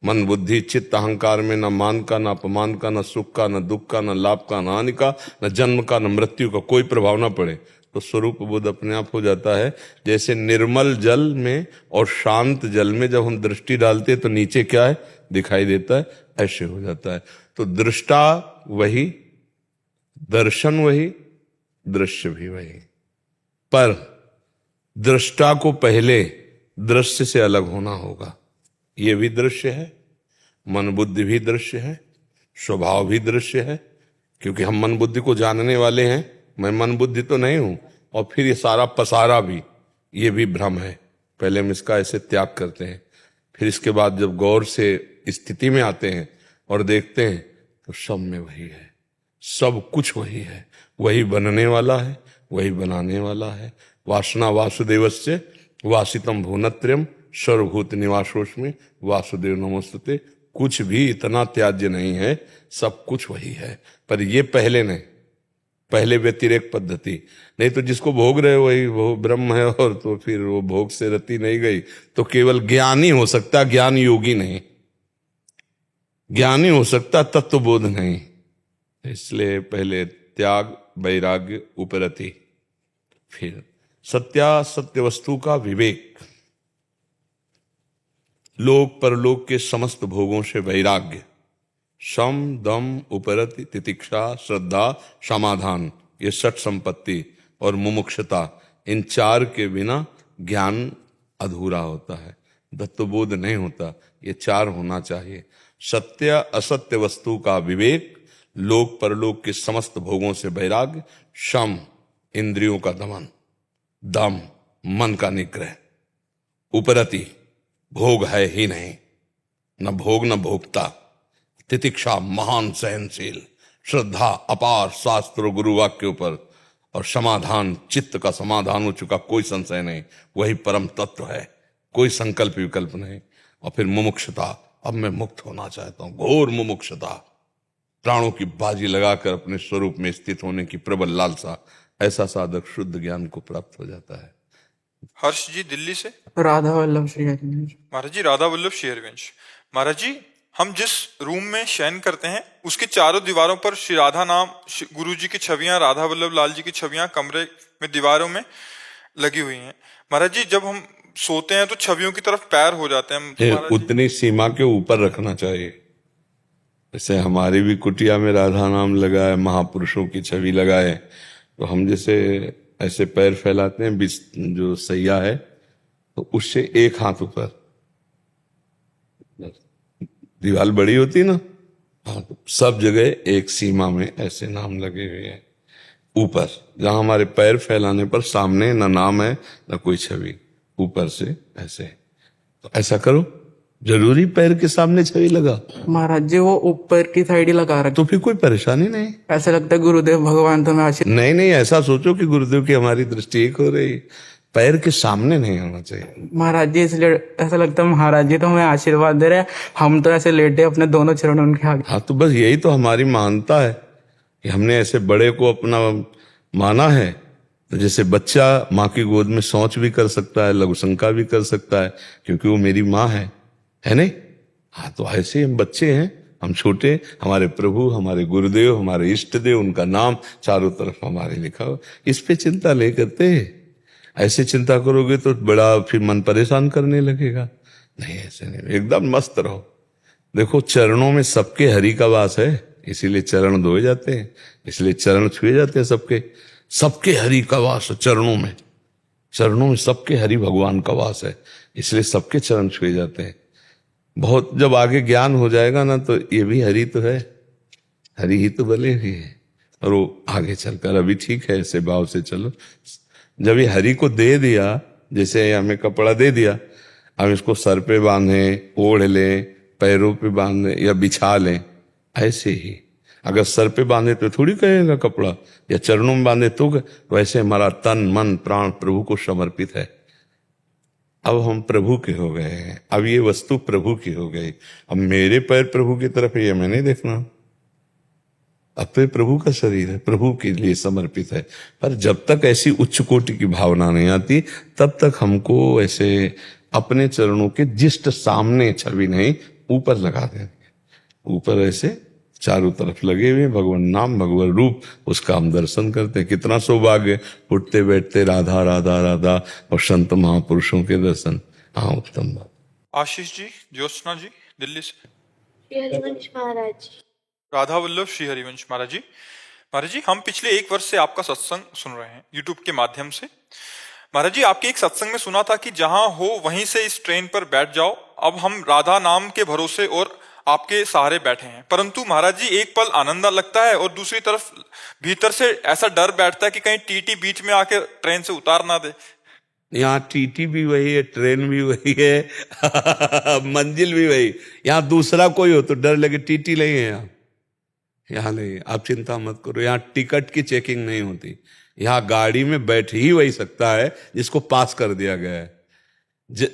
मन बुद्धि चित्त अहंकार में न मान का, न अपमान का, न सुख का, न दुख का, न लाभ का, न हानि का, न जन्म का, न मृत्यु का कोई प्रभाव ना पड़े, तो स्वरूप बोध अपने आप हो जाता है। जैसे निर्मल जल में और शांत जल में जब हम दृष्टि डालते हैं तो नीचे क्या है दिखाई देता है, ऐसे हो जाता है। तो दृष्टा वही, दर्शन वही, दृश्य भी वही। पर दृष्टा को पहले दृश्य से अलग होना होगा। ये भी दृश्य है, मन बुद्धि भी दृश्य है, स्वभाव भी दृश्य है, क्योंकि हम मन बुद्धि को जानने वाले हैं। मैं मन बुद्धि तो नहीं हूं। और फिर ये सारा पसारा भी, ये भी भ्रम है। पहले हम इसका ऐसे त्याग करते हैं, फिर इसके बाद जब गौर से स्थिति में आते हैं और देखते हैं तो सब में वही है, सब कुछ वही है। वही बनने वाला है, वही बनाने वाला है। वासना वासुदेवस्य वासितम भुवनत्रयम् सर्वभूत निवासोस्मि वासुदेव नमोस्तुते। कुछ भी इतना त्याज्य नहीं है, सब कुछ वही है। पर ये पहले नहीं, पहले व्यतिरेक पद्धति, नहीं तो जिसको भोग रहे हो वही वो ब्रह्म है, और तो फिर वो भोग से रति नहीं गई तो केवल ज्ञानी हो सकता, ज्ञान योगी नहीं, ज्ञानी हो सकता, तत्वबोध नहीं। इसलिए पहले त्याग वैराग्य उपरति, फिर सत्य वस्तु का विवेक, लोक परलोक के समस्त भोगों से वैराग्य, शम दम उपरति तितिक्षा श्रद्धा समाधान, ये षट संपत्ति और मुमुक्षता, इन चार के बिना ज्ञान अधूरा होता है, तत्वबोध नहीं होता। ये चार होना चाहिए। सत्य असत्य वस्तु का विवेक, लोक परलोक के समस्त भोगों से वैराग्य, शम इंद्रियों का दमन, दम मन का निग्रह, उपरति भोग है ही नहीं, न भोग न भोक्ता, तितिक्षा महान सहनशील, श्रद्धा अपार शास्त्र और गुरु वाक्य के ऊपर, और समाधान चित्त का समाधान हो चुका, कोई संशय नहीं, वही परम तत्व है, कोई संकल्प विकल्प नहीं। और फिर मुमुक्षता, अब मैं मुक्त होना चाहता हूं, घोर मुमुक्षता, प्राणों की बाजी लगाकर अपने स्वरूप में स्थित होने की प्रबल लालसा, ऐसा साधक शुद्ध ज्ञान को प्राप्त हो जाता है। हर्ष जी दिल्ली से। राधा वल्लभ श्री हरिवंश। महाराज जी राधा वल्लभ श्री हरिवंश। महाराज जी, हम जिस रूम में शयन करते हैं उसके चारों दीवारों पर श्री राधा नाम, गुरु जी की छवियां, राधा वल्लभ लाल जी की छवियां कमरे में दीवारों में लगी हुई हैं। महाराज जी, जब हम सोते हैं तो छवियों की तरफ पैर हो जाते हैं। तो उतनी सीमा के ऊपर रखना चाहिए। जैसे हमारी भी कुटिया में राधा नाम लगा है, महापुरुषों की छवि लगाए, तो हम जैसे ऐसे पैर फैलाते हैं, जो सैया है तो उससे एक हाथ ऊपर, दीवार बड़ी होती ना, हाँ, तो सब जगह एक सीमा में ऐसे नाम लगे हुए हैं ऊपर, जहां हमारे पैर फैलाने पर सामने ना नाम है ना कोई छवि, ऊपर से ऐसे। तो ऐसा करो, जरूरी पैर के सामने छवि लगा। महाराज जी वो ऊपर की साइड ही लगा रखे, तो फिर कोई परेशानी नहीं। ऐसा लगता है गुरुदेव भगवान तुम्हें आशीर्वाद। नहीं नहीं, ऐसा सोचो कि गुरुदेव की हमारी दृष्टि एक हो रही, पैर के सामने नहीं होना चाहिए। महाराज जी इसलिए ऐसा लगता है महाराज जी तो हमें आशीर्वाद दे रहे हैं, हम तो ऐसे लेटे अपने दोनों चरण उनके आगे। हाँ, तो बस यही तो हमारी मानता है कि हमने ऐसे बड़े को अपना माना है। तो जैसे बच्चा माँ की गोद में शौच भी कर सकता है, लघु शंका भी कर सकता है, क्योंकि वो मेरी माँ है नहीं? हाँ, तो ऐसे हम बच्चे हैं, हम छोटे, हमारे प्रभु, हमारे गुरुदेव, हमारे इष्ट देव, उनका नाम चारों तरफ हमारे लिखा हो, इस पे चिंता नहीं करते। ऐसे चिंता करोगे तो बड़ा फिर मन परेशान करने लगेगा। नहीं, ऐसे नहीं, एकदम मस्त रहो। देखो, चरणों में सबके हरि का वास है, इसीलिए चरण धोए जाते हैं, इसलिए चरण छुए जाते हैं सबके। सबके हरि का वास है चरणों में, चरणों में सबके हरि भगवान का वास है, इसलिए सबके चरण छुए जाते हैं। बहुत जब आगे ज्ञान हो जाएगा ना, तो ये भी हरि तो है, हरि ही तो बले हुए है, और वो आगे चलकर अभी ठीक है, ऐसे भाव से चलो। जब ये हरि को दे दिया, जैसे हमें कपड़ा दे दिया, हम इसको सर पे बांधे, ओढ़ लें, पैरों पे बांधे या बिछा लें, ऐसे ही अगर सर पे बांधे तो थोड़ी कहेगा कपड़ा, या चरणों में बांधे तो वैसे हमारा तन मन प्राण प्रभु को समर्पित है। अब हम प्रभु के हो गए हैं, अब ये वस्तु प्रभु की हो गई, अब मेरे पैर प्रभु की तरफ है, ये मैं नहीं देखना, अब तो प्रभु का शरीर है, प्रभु के लिए समर्पित है। पर जब तक ऐसी उच्च कोटि की भावना नहीं आती, तब तक हमको ऐसे अपने चरणों के जिस्ट सामने छवि नहीं, ऊपर लगा देंगे, ऊपर ऐसे चारों तरफ लगे हुए भगवान नाम, भगवान रूप, उसका हम दर्शन करते हैं। कितना सौभाग्य, उठते बैठते राधा राधा राधा और संत महापुरुषों के दर्शन। हाँ, उत्तम बात। आशीष जी, ज्योत्सना जी दिल्ली से। श्री हरिवंश महाराज। राधा वल्लभ श्री हरिवंश। महाराज जी, महाराज जी, हम पिछले 1 वर्ष से आपका सत्संग सुन रहे हैं यूट्यूब के माध्यम से। महाराज जी, आपके एक सत्संग में सुना था कि जहां हो वहीं से इस ट्रेन पर बैठ जाओ। अब हम राधा नाम के भरोसे और आपके सहारे बैठे हैं, परंतु महाराज जी एक पल आनंद लगता है और दूसरी तरफ भीतर से ऐसा डर बैठता है कि कहीं टीटी बीच में आके ट्रेन से उतार ना दे। यहाँ टीटी भी वही है, ट्रेन भी वही है मंजिल भी वही। यहाँ दूसरा कोई हो तो डर लगे, टीटी नहीं है यहाँ नहीं। आप चिंता मत करो, यहाँ टिकट की चेकिंग नहीं होती। यहाँ गाड़ी में बैठ ही वही सकता है जिसको पास कर दिया गया है।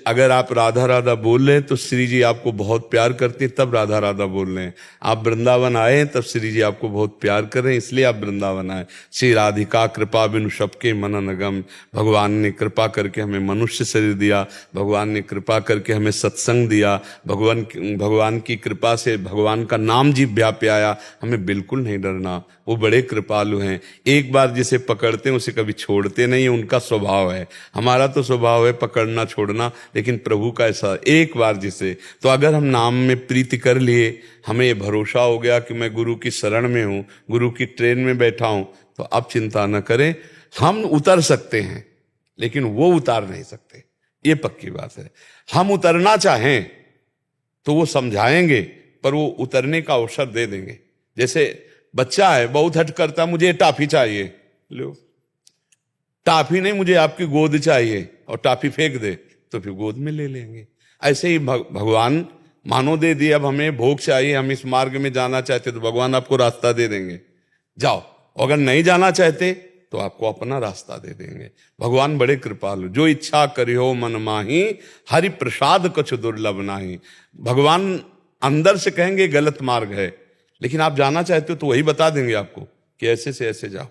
अगर आप राधा राधा बोल रहे हैं तो श्री जी आपको बहुत प्यार करते हैं, तब राधा राधा बोल रहे हैं। आप वृंदावन आए हैं तब श्री जी आपको बहुत प्यार कर रहे हैं, इसलिए आप वृंदावन आए। श्री राधिका कृपा बिनु सबके मनन अगम। भगवान ने कृपा करके हमें मनुष्य शरीर दिया, भगवान ने कृपा करके हमें सत्संग दिया, भगवान की कृपा से भगवान का नाम जिह्वा पे आया। हमें बिल्कुल नहीं डरना, वो बड़े कृपालु हैं। एक बार जिसे पकड़ते हैं उसे कभी छोड़ते नहीं, उनका स्वभाव है। हमारा तो स्वभाव है पकड़ना छोड़ना, लेकिन प्रभु का ऐसा एक बार जिसे, तो अगर हम नाम में प्रीति कर लिए, हमें ये भरोसा हो गया कि मैं गुरु की शरण में हूं, गुरु की ट्रेन में बैठा हूं, तो अब चिंता न करें। हम उतर सकते हैं लेकिन वो उतार नहीं सकते, ये पक्की बात है। हम उतरना चाहें तो वो समझाएंगे, पर वो उतरने का अवसर दे देंगे। जैसे बच्चा है, बहुत हट करता, मुझे टॉफी चाहिए, लो टॉफी नहीं, मुझे आपकी गोद चाहिए, और टॉफी फेंक दे तो फिर गोद में ले लेंगे। ऐसे ही भगवान मानो दे दिए, अब हमें भोग चाहिए, हम इस मार्ग में जाना चाहते तो भगवान आपको रास्ता दे देंगे, जाओ। अगर नहीं जाना चाहते तो आपको अपना रास्ता दे देंगे। भगवान बड़े कृपालु। जो इच्छा करियो मन माही, हरि प्रसाद कछु दुर्लभ नाही। भगवान अंदर से कहेंगे गलत मार्ग है, लेकिन आप जाना चाहते हो तो वही बता देंगे आपको कि ऐसे से ऐसे जाओ,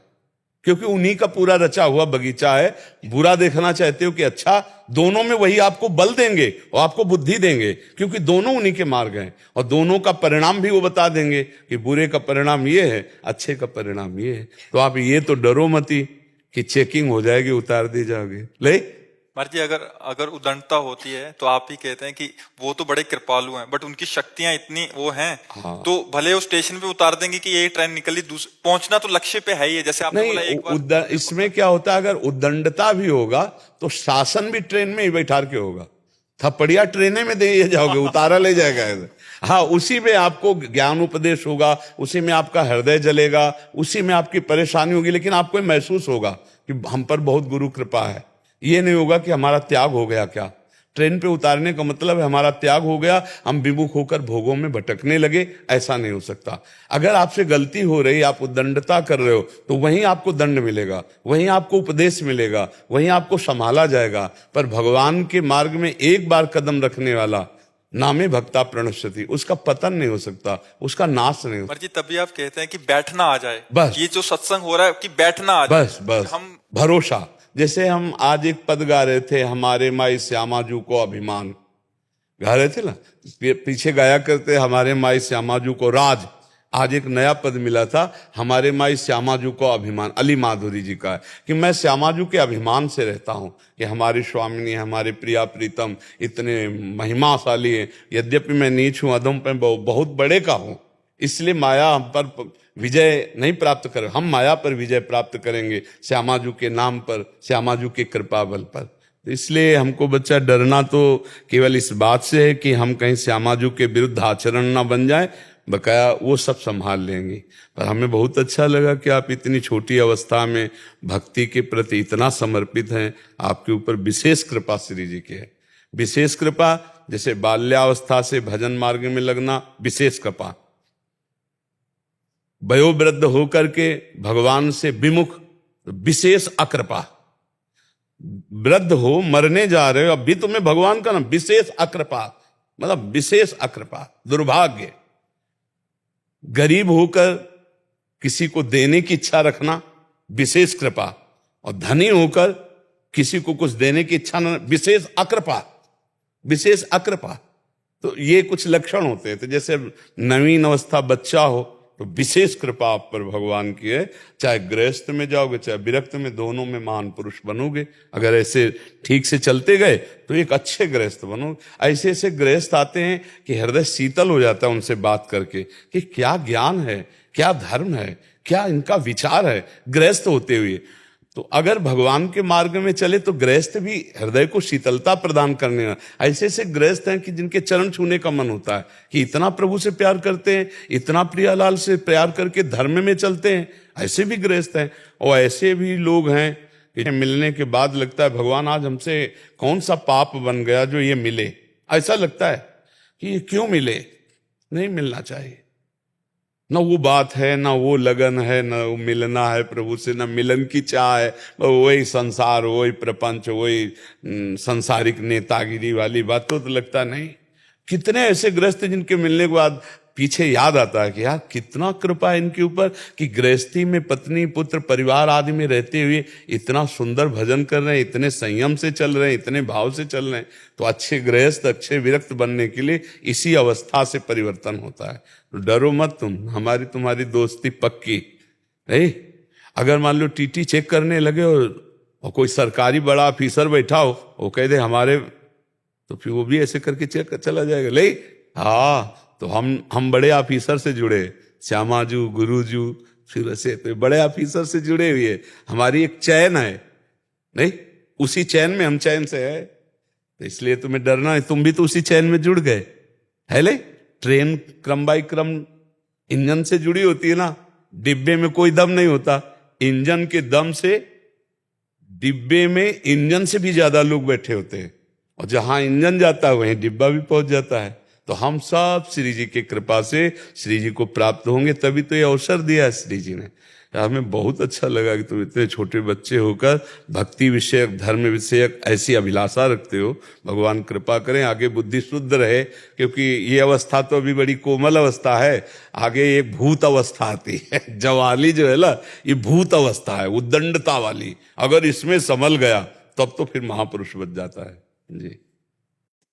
क्योंकि उन्हीं का पूरा रचा हुआ बगीचा है। बुरा देखना चाहते हो कि अच्छा, दोनों में वही आपको बल देंगे और आपको बुद्धि देंगे, क्योंकि दोनों उन्हीं के मार्ग हैं, और दोनों का परिणाम भी वो बता देंगे कि बुरे का परिणाम ये है, अच्छे का परिणाम ये है। तो आप ये तो डरो मती कि चेकिंग हो जाएगी, उतार दी जाओगे। ले महाराज जी, अगर उदंडता होती है तो आप ही कहते हैं कि वो तो बड़े कृपालु हैं, बट उनकी शक्तियां इतनी वो हैं, तो भले वो स्टेशन पे उतार देंगे कि ये ट्रेन निकली, पहुंचना तो लक्ष्य पे है ही है। जैसे आपने बोला एक बार, इसमें क्या होता है, अगर उदंडता भी होगा तो शासन भी ट्रेन में ही बैठा के होगा। थप्पड़िया ट्रेने में दे जाओगे, उतारा ले जाएगा। हाँ, उसी में आपको ज्ञान उपदेश होगा, उसी में आपका हृदय जलेगा, उसी में आपकी परेशानी होगी, लेकिन आपको महसूस होगा कि हम पर बहुत गुरु कृपा है। ये नहीं होगा कि हमारा त्याग हो गया। क्या ट्रेन पे उतारने का मतलब है हमारा त्याग हो गया, हम विमुख होकर भोगों में भटकने लगे, ऐसा नहीं हो सकता। अगर आपसे गलती हो रही, आप उद्दंडता कर रहे हो, तो वहीं आपको दंड मिलेगा, वहीं आपको उपदेश मिलेगा, वहीं आपको संभाला जाएगा। पर भगवान के मार्ग में एक बार कदम रखने वाला, नामे भक्ता प्रणश्यति, उसका पतन नहीं हो सकता, उसका नाश नहीं हो सकता। जी तभी आप कहते हैं कि बैठना आ जाए, बस ये जो सत्संग हो रहा है कि बैठना आ जाए, बस हम भरोसा। जैसे हम आज एक पद गा रहे थे, हमारे माई श्यामाजू को अभिमान, गा रहे थे ना, पीछे गाया करते हमारे माई श्यामाजू को राज। आज एक नया पद मिला था, हमारे माई श्यामाजू को अभिमान, अली माधुरी जी का है कि मैं श्यामाजू के अभिमान से रहता हूं कि हमारी स्वामिनी, हमारे प्रिया प्रीतम इतने महिमाशाली हैं। यद्यपि मैं नीच हूं, अधम पे बहुत बड़े का हूं, इसलिए माया हम पर विजय नहीं प्राप्त कर, हम माया पर विजय प्राप्त करेंगे श्यामाजू के नाम पर, श्यामाजू के कृपा बल पर। तो इसलिए हमको बच्चा डरना तो केवल इस बात से है कि हम कहीं श्यामाजू के विरुद्ध आचरण ना बन जाए, बकाया वो सब संभाल लेंगी। पर हमें बहुत अच्छा लगा कि आप इतनी छोटी अवस्था में भक्ति के प्रति इतना समर्पित हैं। आपके ऊपर विशेष कृपा श्री जी की है, विशेष कृपा। जैसे बाल्यावस्था से भजन मार्ग में लगना विशेष कृपा, वयोवृद्ध होकर के भगवान से विमुख विशेष अकृपा। वृद्ध हो, मरने जा रहे हो, अब भी तुम्हें भगवान का नाम, विशेष अकृपा, मतलब विशेष अकृपा, दुर्भाग्य। गरीब होकर किसी को देने की इच्छा रखना विशेष कृपा, और धनी होकर किसी को कुछ देने की इच्छा न, विशेष अकृपा, विशेष अकृपा। तो ये कुछ लक्षण होते हैं। तो जैसे नवीन अवस्था बच्चा हो तो विशेष कृपा आप पर भगवान की है। चाहे गृहस्थ में जाओगे चाहे विरक्त में, दोनों में महान पुरुष बनोगे। अगर ऐसे ठीक से चलते गए तो एक अच्छे गृहस्थ बनोगे। ऐसे ऐसे गृहस्थ आते हैं कि हृदय शीतल हो जाता है उनसे बात करके कि क्या ज्ञान है, क्या धर्म है, क्या इनका विचार है गृहस्थ होते हुए। तो अगर भगवान के मार्ग में चले तो गृहस्थ भी हृदय को शीतलता प्रदान करने वाला। ऐसे ऐसे गृहस्थ हैं कि जिनके चरण छूने का मन होता है कि इतना प्रभु से प्यार करते हैं, इतना प्रियालाल से प्यार करके धर्म में चलते हैं। ऐसे भी गृहस्थ हैं, और ऐसे भी लोग हैं कि मिलने के बाद लगता है भगवान आज हमसे कौन सा पाप बन गया जो ये मिले। ऐसा लगता है कि ये क्यों मिले, नहीं मिलना चाहिए। ना वो बात है, ना वो लगन है, ना वो मिलना है प्रभु से, ना मिलन की चाह है। वही संसार, वही प्रपंच, वही संसारिक नेतागिरी वाली बात तो लगता नहीं। कितने ऐसे गृहस्थ जिनके मिलने के बाद पीछे याद आता है कि यार कितना कृपा है इनके ऊपर कि गृहस्थी में पत्नी पुत्र परिवार आदि में रहते हुए इतना सुंदर भजन कर रहे हैं, इतने संयम से चल रहे हैं, इतने भाव से चल रहे हैं। तो अच्छे गृहस्थ, अच्छे विरक्त बनने के लिए इसी अवस्था से परिवर्तन होता है। तो डरो मत तुम, हमारी तुम्हारी दोस्ती पक्की है। अगर मान लो टीटी चेक करने लगे और कोई सरकारी बड़ा ऑफिसर बैठा हो, वो कह दे हमारे, तो फिर वो भी ऐसे करके चेक कर चला जाएगा। ले हाँ, तो हम बड़े ऑफिसर से जुड़े, श्यामाजू, गुरुजू, फिर ऐसे तो बड़े ऑफिसर से जुड़े हुए। हमारी एक चैन है, नहीं उसी चैन में हम चैन से है, तो इसलिए तुम्हें डरना है। तुम भी तो उसी चैन में जुड़ गए है। ले ट्रेन क्रम बाई क्रम इंजन से जुड़ी होती है ना, डिब्बे में कोई दम नहीं होता, इंजन के दम से डिब्बे में इंजन से भी ज्यादा लोग बैठे होते हैं, और जहां इंजन जाता है वहीं डिब्बा भी पहुंच जाता है। तो हम सब श्री जी की कृपा से श्री जी को प्राप्त होंगे, तभी तो ये अवसर दिया है श्री जी ने। हमें बहुत अच्छा लगा कि तुम इतने छोटे बच्चे होकर भक्ति विषयक, धर्म विषयक ऐसी अभिलाषा रखते हो। भगवान कृपा करें, आगे बुद्धि शुद्ध रहे, क्योंकि ये अवस्था तो अभी बड़ी कोमल अवस्था है। आगे एक भूत अवस्था आती है, जवाली जो है ना, ये भूत अवस्था है, उद्दंडता वाली। अगर इसमें संभल गया तब तो फिर महापुरुष बन जाता है जी।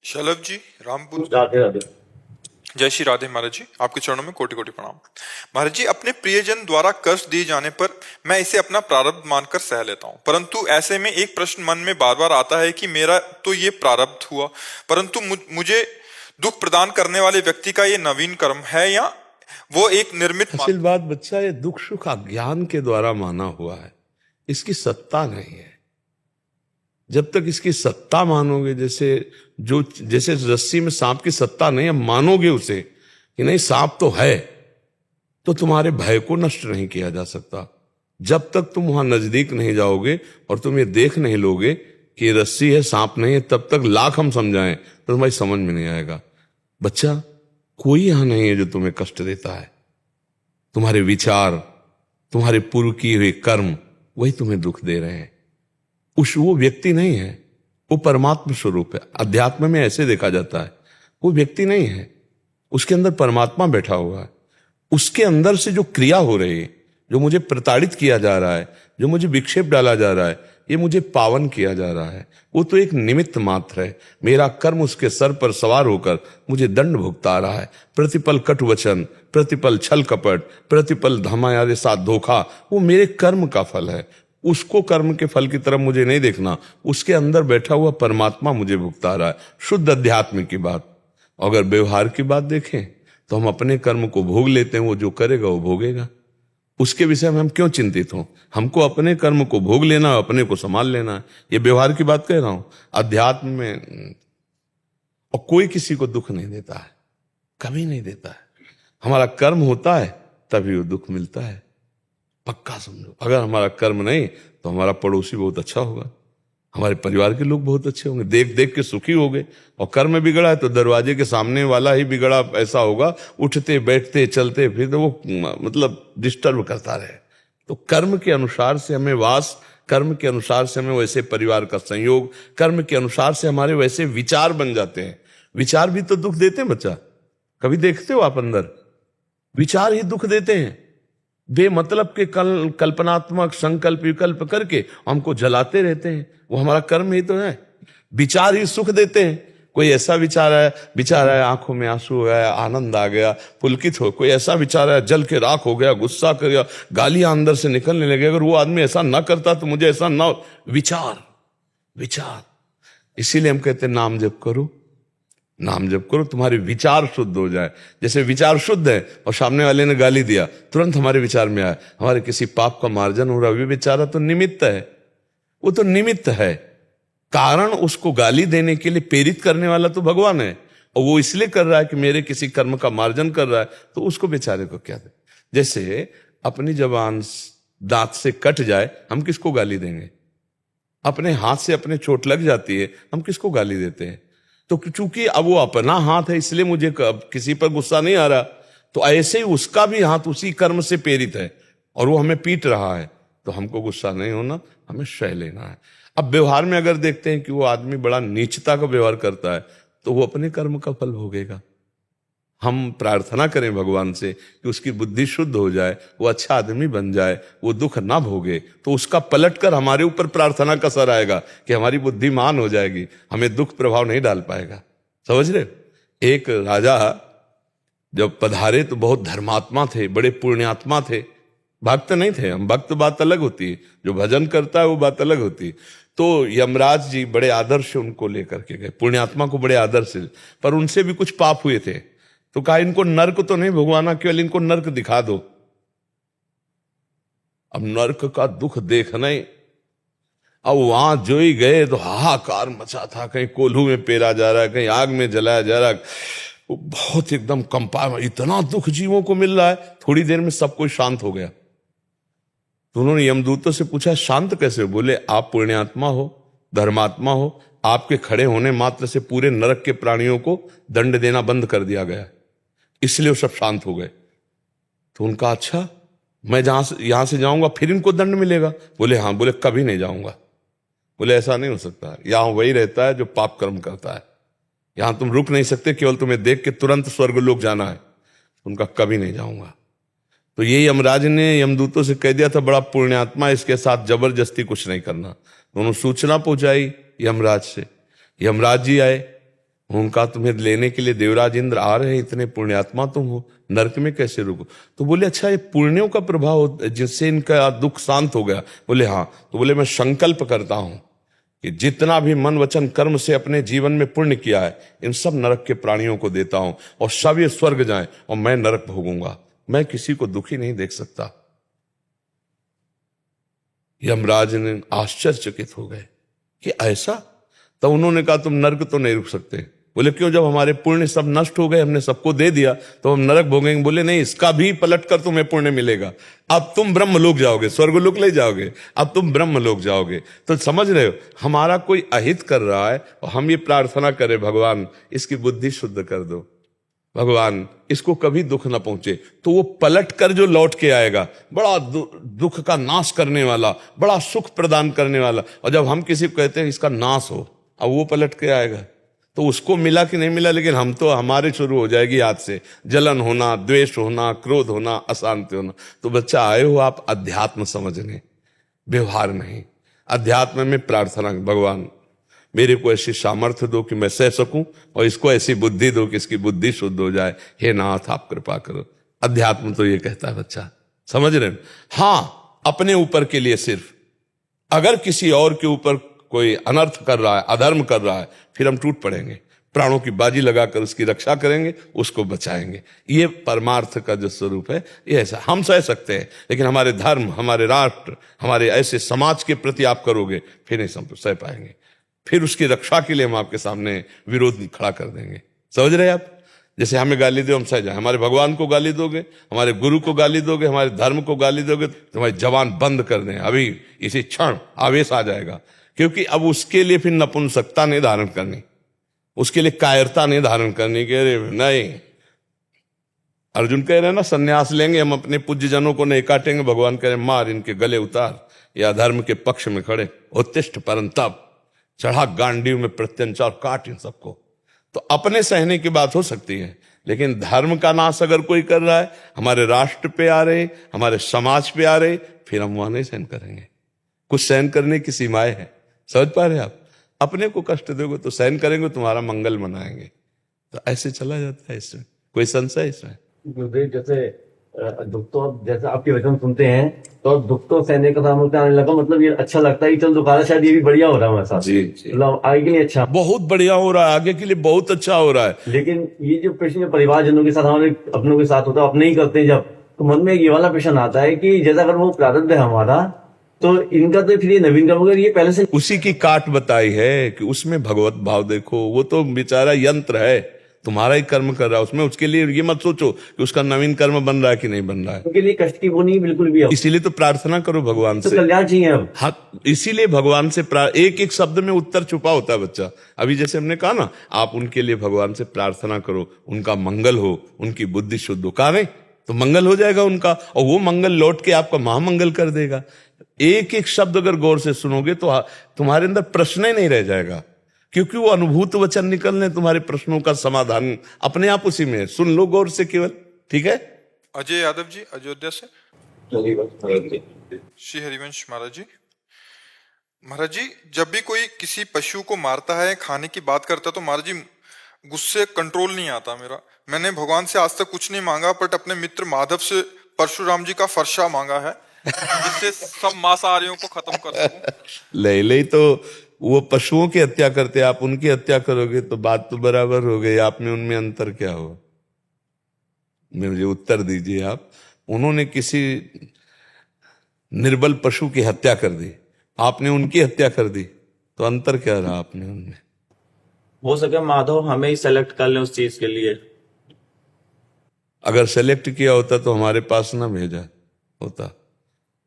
शलभ जी, रामपुर। राधे राधे। जय श्री राधे महाराज जी, आपके चरणों में कोटि कोटि प्रणाम। महाराज जी, अपने प्रियजन द्वारा कष्ट दिए जाने पर मैं इसे अपना प्रारब्ध मानकर सह लेता हूँ, परंतु ऐसे में एक प्रश्न मन में बार बार आता है कि मेरा तो ये प्रारब्ध हुआ, परंतु मुझे दुख प्रदान करने वाले व्यक्ति का ये नवीन कर्म है या वो एक निर्मित। असल बात बच्चा, ये दुख सुख अज्ञान के द्वारा माना हुआ है, इसकी सत्ता नहीं है। जब तक इसकी सत्ता मानोगे, जैसे रस्सी में सांप की सत्ता नहीं है, मानोगे उसे कि नहीं सांप तो है, तो तुम्हारे भय को नष्ट नहीं किया जा सकता। जब तक तुम वहां नजदीक नहीं जाओगे और तुम ये देख नहीं लोगे कि रस्सी है सांप नहीं है, तब तक लाख हम समझाएं तो तुम्हारी समझ में नहीं आएगा। बच्चा, कोई यहां नहीं है जो तुम्हें कष्ट देता है। तुम्हारे विचार, तुम्हारे पूर्व किए हुए कर्म, वही तुम्हें दुख दे रहे हैं। वो व्यक्ति नहीं है, वो परमात्मा स्वरूप है। अध्यात्म में ऐसे देखा जाता है, वो व्यक्ति नहीं है, उसके अंदर परमात्मा बैठा हुआ है। उसके अंदर से जो क्रिया हो रही है, जो मुझे प्रताड़ित किया जा रहा है, जो मुझे विक्षेप डाला जा रहा है, ये मुझे पावन किया जा रहा है, वो तो एक निमित्त मात्र है। मेरा कर्म उसके सर पर सवार होकर मुझे दंड भुगता रहा है। प्रतिपल कटु वचन, प्रतिपल छल कपट, प्रतिपल धमायादि साथ धोखा, वो मेरे कर्म का फल है। उसको कर्म के फल की तरफ मुझे नहीं देखना, उसके अंदर बैठा हुआ परमात्मा मुझे भुगता रहा है। शुद्ध अध्यात्म की बात। अगर व्यवहार की बात देखें तो हम अपने कर्म को भोग लेते हैं, वो जो करेगा वो भोगेगा। उसके विषय में हम क्यों चिंतित हों? हमको अपने कर्म को भोग लेना, अपने को संभाल लेना। ये व्यवहार की बात कह रहा हूं। अध्यात्म में और कोई किसी को दुख नहीं देता है, कभी नहीं देता है। हमारा कर्म होता है तभी वो दुख मिलता है, पक्का समझो। अगर हमारा कर्म नहीं तो हमारा पड़ोसी बहुत अच्छा होगा, हमारे परिवार के लोग बहुत अच्छे होंगे, देख देख के सुखी हो गए। और कर्म बिगड़ा है तो दरवाजे के सामने वाला ही बिगड़ा ऐसा होगा, उठते बैठते चलते फिर वो मतलब डिस्टर्ब करता रहे। तो कर्म के अनुसार से हमें वास, कर्म के अनुसार से हमें वैसे परिवार का संयोग, कर्म के अनुसार से हमारे वैसे विचार बन जाते हैं। विचार भी तो दुख देते हैं बच्चा, कभी देखते हो आप अंदर? विचार ही दुख देते हैं। बेमतलब के कल्पनात्मक संकल्प विकल्प करके हमको जलाते रहते हैं, वो हमारा कर्म ही तो है। विचार ही सुख देते हैं। कोई ऐसा विचार है आंखों में आंसू हो गया, आनंद आ गया, पुलकित हो। कोई ऐसा विचार है जल के राख हो गया, गुस्सा कर गया, गालियां अंदर से निकलने लगे। अगर वो आदमी ऐसा ना करता तो मुझे ऐसा ना। विचार इसीलिए हम कहते हैं नाम जप करो, नाम जप करो, तुम्हारे विचार शुद्ध हो जाए। जैसे विचार शुद्ध है और सामने वाले ने गाली दिया, तुरंत हमारे विचार में आया हमारे किसी पाप का मार्जन हो रहा है। वे बेचारा तो निमित्त है, वो तो निमित्त है। कारण उसको गाली देने के लिए प्रेरित करने वाला तो भगवान है, और वो इसलिए कर रहा है कि मेरे किसी कर्म का मार्जन कर रहा है, तो उसको बेचारे को क्या दे। जैसे अपनी जबान दांत से कट जाए, हम किसको गाली देंगे? अपने हाथ से अपने चोट लग जाती है, हम किसको गाली देते हैं? तो चूंकि अब वो अपना हाथ है इसलिए मुझे किसी पर गुस्सा नहीं आ रहा, तो ऐसे ही उसका भी हाथ उसी कर्म से प्रेरित है और वो हमें पीट रहा है, तो हमको गुस्सा नहीं होना, हमें सह लेना है। अब व्यवहार में अगर देखते हैं कि वो आदमी बड़ा नीचता का व्यवहार करता है, तो वो अपने कर्म का फल भोगेगा। हम प्रार्थना करें भगवान से कि उसकी बुद्धि शुद्ध हो जाए, वो अच्छा आदमी बन जाए, वो दुख ना भोगे, तो उसका पलट कर हमारे ऊपर प्रार्थना का असर आएगा कि हमारी बुद्धिमान हो जाएगी, हमें दुख प्रभाव नहीं डाल पाएगा। समझ रहे हो? एक राजा जब पधारे तो बहुत धर्मात्मा थे, बड़े पुण्यात्मा थे, भक्त नहीं थे। हम भक्त बात अलग होती है, जो भजन करता है वो बात अलग होती है। तो यमराज जी बड़े आदर से उनको लेकर के गए, पुण्यात्मा को बड़े आदर से, पर उनसे भी कुछ पाप हुए थे। तो कहा इनको नर्क तो नहीं भगवाना, केवल इनको नर्क दिखा दो। अब नर्क का दुख देखना ही, अब वहां जो ही गए तो हाहाकार मचा था, कहीं कोल्हू में पेरा जा रहा है, कहीं आग में जलाया जा रहा है, वो बहुत एकदम कंपा, इतना दुख जीवों को मिल रहा है। थोड़ी देर में सब कुछ शांत हो गया। तो उन्होंने यमदूतों से पूछा शांत कैसे हो? बोले आप पुण्यात्मा हो, धर्मात्मा हो, आपके खड़े होने मात्र से पूरे नरक के प्राणियों को दंड देना बंद कर दिया गया, इसलिए वो सब शांत हो गए। तो उनका अच्छा, मैं यहां से जाऊंगा फिर इनको दंड मिलेगा? बोले हाँ। बोले कभी नहीं जाऊंगा। बोले ऐसा नहीं हो सकता, यहां वही रहता है जो पाप कर्म करता है, यहां तुम रुक नहीं सकते, केवल तुम्हें देख के तुरंत स्वर्ग लोक जाना है। उनका कभी नहीं जाऊंगा। तो ये यमराज ने यमदूतों से कह दिया था बड़ा पुण्यात्मा, इसके साथ जबरदस्ती कुछ नहीं करना। तो उन्होंने सूचना पहुंचाई यमराज से, यमराज जी आए, उनका तुम्हें लेने के लिए देवराज इंद्र आ रहे हैं, इतने पुण्यात्मा तुम हो, नरक में कैसे रुको? तो बोले अच्छा ये पुण्यों का प्रभाव जिससे इनका दुख शांत हो गया? बोले हाँ। तो बोले मैं संकल्प करता हूं कि जितना भी मन वचन कर्म से अपने जीवन में पुण्य किया है, इन सब नरक के प्राणियों को देता हूं और सब ये स्वर्ग जाएं और मैं नरक भोगूंगा, मैं किसी को दुखी नहीं देख सकता। यमराज ने आश्चर्यचकित हो गए कि ऐसा? तो उन्होंने कहा तुम नरक तो नहीं रुक सकते। बोले क्यों? जब हमारे पुण्य सब नष्ट हो गए, हमने सबको दे दिया, तो हम नरक भोगेंगे? बोले नहीं, इसका भी पलट कर तुम्हें पुण्य मिलेगा, अब तुम ब्रह्मलोक जाओगे, स्वर्गलोक ले जाओगे, अब तुम ब्रह्मलोक जाओगे। तो समझ रहे हो, हमारा कोई अहित कर रहा है और हम ये प्रार्थना करें भगवान इसकी बुद्धि शुद्ध कर दो, भगवान इसको कभी दुख ना पहुंचे, तो वो पलट कर जो लौट के आएगा, बड़ा दुख का नाश करने वाला, बड़ा सुख प्रदान करने वाला। और जब हम किसी को कहते हैं इसका नाश हो, अब वो पलट के आएगा, तो उसको मिला कि नहीं मिला, लेकिन हम तो हमारे शुरू हो जाएगी आज से जलन होना, द्वेष होना, क्रोध होना, अशांति होना। तो बच्चा आए हो आप अध्यात्म समझने, व्यवहार नहीं। अध्यात्म में प्रार्थना, भगवान मेरे को ऐसी सामर्थ्य दो कि मैं सह सकूं, और इसको ऐसी बुद्धि दो कि इसकी बुद्धि शुद्ध हो जाए, हे नाथ आप कृपा करो। अध्यात्म तो ये कहता है बच्चा, समझ रहे हैं? हाँ, अपने ऊपर के लिए सिर्फ, अगर किसी और के ऊपर कोई अनर्थ कर रहा है, अधर्म कर रहा है, फिर हम टूट पड़ेंगे, प्राणों की बाजी लगाकर उसकी रक्षा करेंगे, उसको बचाएंगे। ये परमार्थ का जो स्वरूप है, ये ऐसा हम सह सकते हैं, लेकिन हमारे धर्म, हमारे राष्ट्र, हमारे ऐसे समाज के प्रति आप करोगे, फिर नहीं सह पाएंगे, फिर उसकी रक्षा के लिए हम आपके सामने विरोध खड़ा कर देंगे। समझ रहे हैं आप? जैसे हमें गाली दो हम सह जाए, हमारे भगवान को गाली दोगे, हमारे गुरु को गाली दोगे, हमारे धर्म को गाली दोगे, तो हमारी जवान बंद कर दें, अभी इसी क्षण आवेश आ जाएगा। क्योंकि अब उसके लिए फिर नपुंसकता नहीं धारण करनी, उसके लिए कायरता नहीं धारण करनी कि अरे नहीं, अर्जुन कह रहे हैं ना सन्यास लेंगे हम, अपने पूज्य जनों को नहीं काटेंगे। भगवान कह रहे मार इनके गले उतार, या धर्म के पक्ष में खड़े उत्तिष्ठ परंतप, चढ़ा गांडीव में प्रत्यंचा और काट इन सबको। तो अपने सहने की बात हो सकती है, लेकिन धर्म का नाश अगर कोई कर रहा है, हमारे राष्ट्र पे आ रहे, हमारे समाज पे आ रहे, फिर हम वहां नहीं सहन करेंगे। कुछ सहन करने की सीमाएं हैं, समझ पा रहे हैं आप? अपने को कष्ट दोगे तो सहन करेंगे, तुम्हारा मंगल मनाएंगे। तो ऐसे चला जाता है, इसमें कोई संशय इसमें? गुरुदेव जैसे दुख तो, जैसे आपके वचन सुनते हैं तो दुख तो सहने का दाम आने लगा, मतलब ये अच्छा लगता है कि चल दोबारा शायद ये भी बढ़िया हो रहा है हमारे साथ, मतलब आगे के लिए अच्छा, बहुत बढ़िया हो रहा है, आगे के लिए बहुत अच्छा हो रहा है। लेकिन ये जो प्रश्न जो परिवारजनों के साथ, हमारे अपनों के साथ होता है, अपने ही करते हैं जब, तो मन में ये वाला प्रश्न आता है कि जैसा अगर वो प्रारब्ध है हमारा, तो इनका तो फिर ये नवीन कर्म ये पहले से उसी की काट बताई है कि उसमें भगवत भाव देखो। वो तो बेचारा यंत्र है, तुम्हारा ही कर्म कर रहा है उसमें, उसके लिए ये मत सोचो कि उसका नवीन कर्म बन रहा है कि नहीं बन रहा है। उनके लिए कष्ट की वो नहीं बिल्कुल भी अब। इसीलिए तो प्रार्थना करो भगवान तो से। कल्याण चाहिए अब। हाँ, इसीलिए भगवान से एक एक शब्द में उत्तर छुपा होता है बच्चा। अभी जैसे हमने कहा ना, आप उनके लिए भगवान से प्रार्थना करो, उनका मंगल हो, उनकी बुद्धि शुद्ध हो, कहा नहीं तो मंगल हो जाएगा उनका, और वो मंगल लौट के आपका महामंगल कर देगा। एक एक शब्द अगर गौर से सुनोगे तो तुम्हारे अंदर प्रश्न ही नहीं रह जाएगा, क्योंकि वो अनुभूत वचन निकलने, तुम्हारे प्रश्नों का समाधान अपने आप उसी में है। सुन लो गौर से केवल, ठीक है। अजय यादव जी अयोध्या से। चलिए बस। श्री हरिवंश महाराज जी। महाराज जी, जब भी कोई किसी पशु को मारता है, खाने की बात करता है, तो महाराज जी गुस्से कंट्रोल नहीं आता मेरा। मैंने भगवान से आज तक कुछ नहीं मांगा, बट अपने मित्र माधव से परशुराम जी का फरसा मांगा है, जिससे सब मांसाहारियों को खत्म कर सकूं। ले तो वो पशुओं की हत्या करते, आप उनकी हत्या करोगे तो बात तो बराबर हो गई। आप में उनमें अंतर क्या हो, मुझे उत्तर दीजिए आप। उन्होंने किसी निर्बल पशु की हत्या कर दी, आपने उनकी हत्या कर दी, तो अंतर क्या रहा आपने उनमें? हो सके माधव हमें ही सेलेक्ट कर ले उस चीज के लिए। अगर सेलेक्ट किया होता तो हमारे पास ना भेजा होता।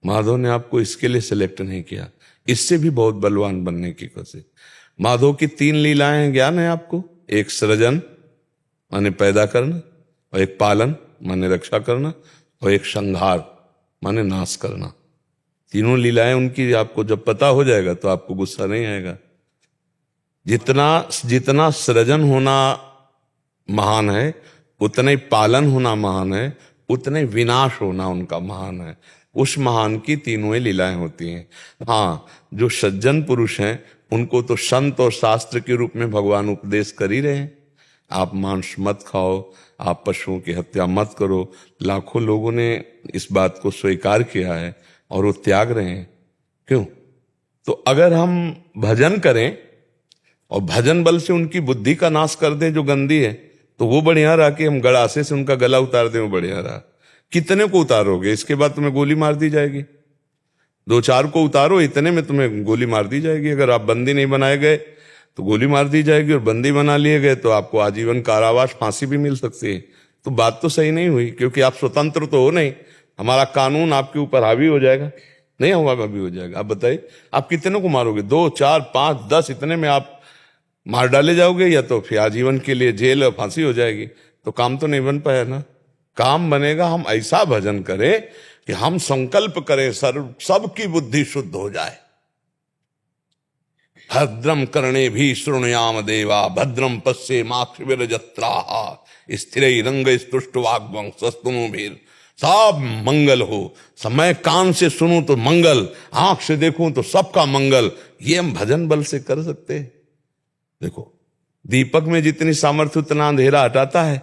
माधव ने आपको इसके लिए सेलेक्ट नहीं किया, इससे भी बहुत बलवान बनने की कोशिश। माधव की 3 लीलाएं हैं, ज्ञान है आपको। एक सृजन माने पैदा करना, और एक पालन माने रक्षा करना, और एक संहार माने नाश करना। तीनों लीलाएं उनकी आपको जब पता हो जाएगा तो आपको गुस्सा नहीं आएगा। जितना सृजन होना महान है, उतना ही पालन होना महान है, उतना ही विनाश होना उनका महान है। उस महान की तीनों ही लीलाएं होती हैं। हाँ, जो सज्जन पुरुष हैं उनको तो संत और शास्त्र के रूप में भगवान उपदेश कर ही रहे हैं। आप मांस मत खाओ, आप पशुओं की हत्या मत करो। लाखों लोगों ने इस बात को स्वीकार किया है और वो त्याग रहे हैं। क्यों? तो अगर हम भजन करें और भजन बल से उनकी बुद्धि का नाश कर दें जो गंदी है, तो वो बढ़िया रहा कि हम गड़ासे से उनका गला उतार दें, वो बढ़िया रहा। कितने को उतारोगे? इसके बाद तुम्हें गोली मार दी जाएगी। 2-4 को उतारो, इतने में तुम्हें गोली मार दी जाएगी। अगर आप बंदी नहीं बनाए गए तो गोली मार दी जाएगी, और बंदी बना लिए गए तो आपको आजीवन कारावास, फांसी भी मिल सकती है। तो बात तो सही नहीं हुई, क्योंकि आप स्वतंत्र तो हो नहीं। हमारा कानून आपके ऊपर हावी हो जाएगा, नहीं हुआ हावी हो जाएगा। आप बताइए, आप कितने को मारोगे? 2, 4, 5, 10, इतने में आप मार डाले जाओगे, या तो फिर आजीवन के लिए जेल और फांसी हो जाएगी। तो काम तो नहीं बन पाया ना। काम बनेगा हम ऐसा भजन करें कि हम संकल्प करें सबकी बुद्धि शुद्ध हो जाए। भद्रम कर्णे भी शृणुयाम देवा, भद्रम पश्येमाक्षिविरजत्राहा, स्थिरैरंग स्तुष्टवाग्वं सस्तनुभिर। सब मंगल हो। मैं कान से सुनूं तो मंगल, आंख से देखूं तो सबका मंगल। ये हम भजन बल से कर सकते हैं। देखो, दीपक में जितनी सामर्थ्य उतना अंधेरा हटाता है,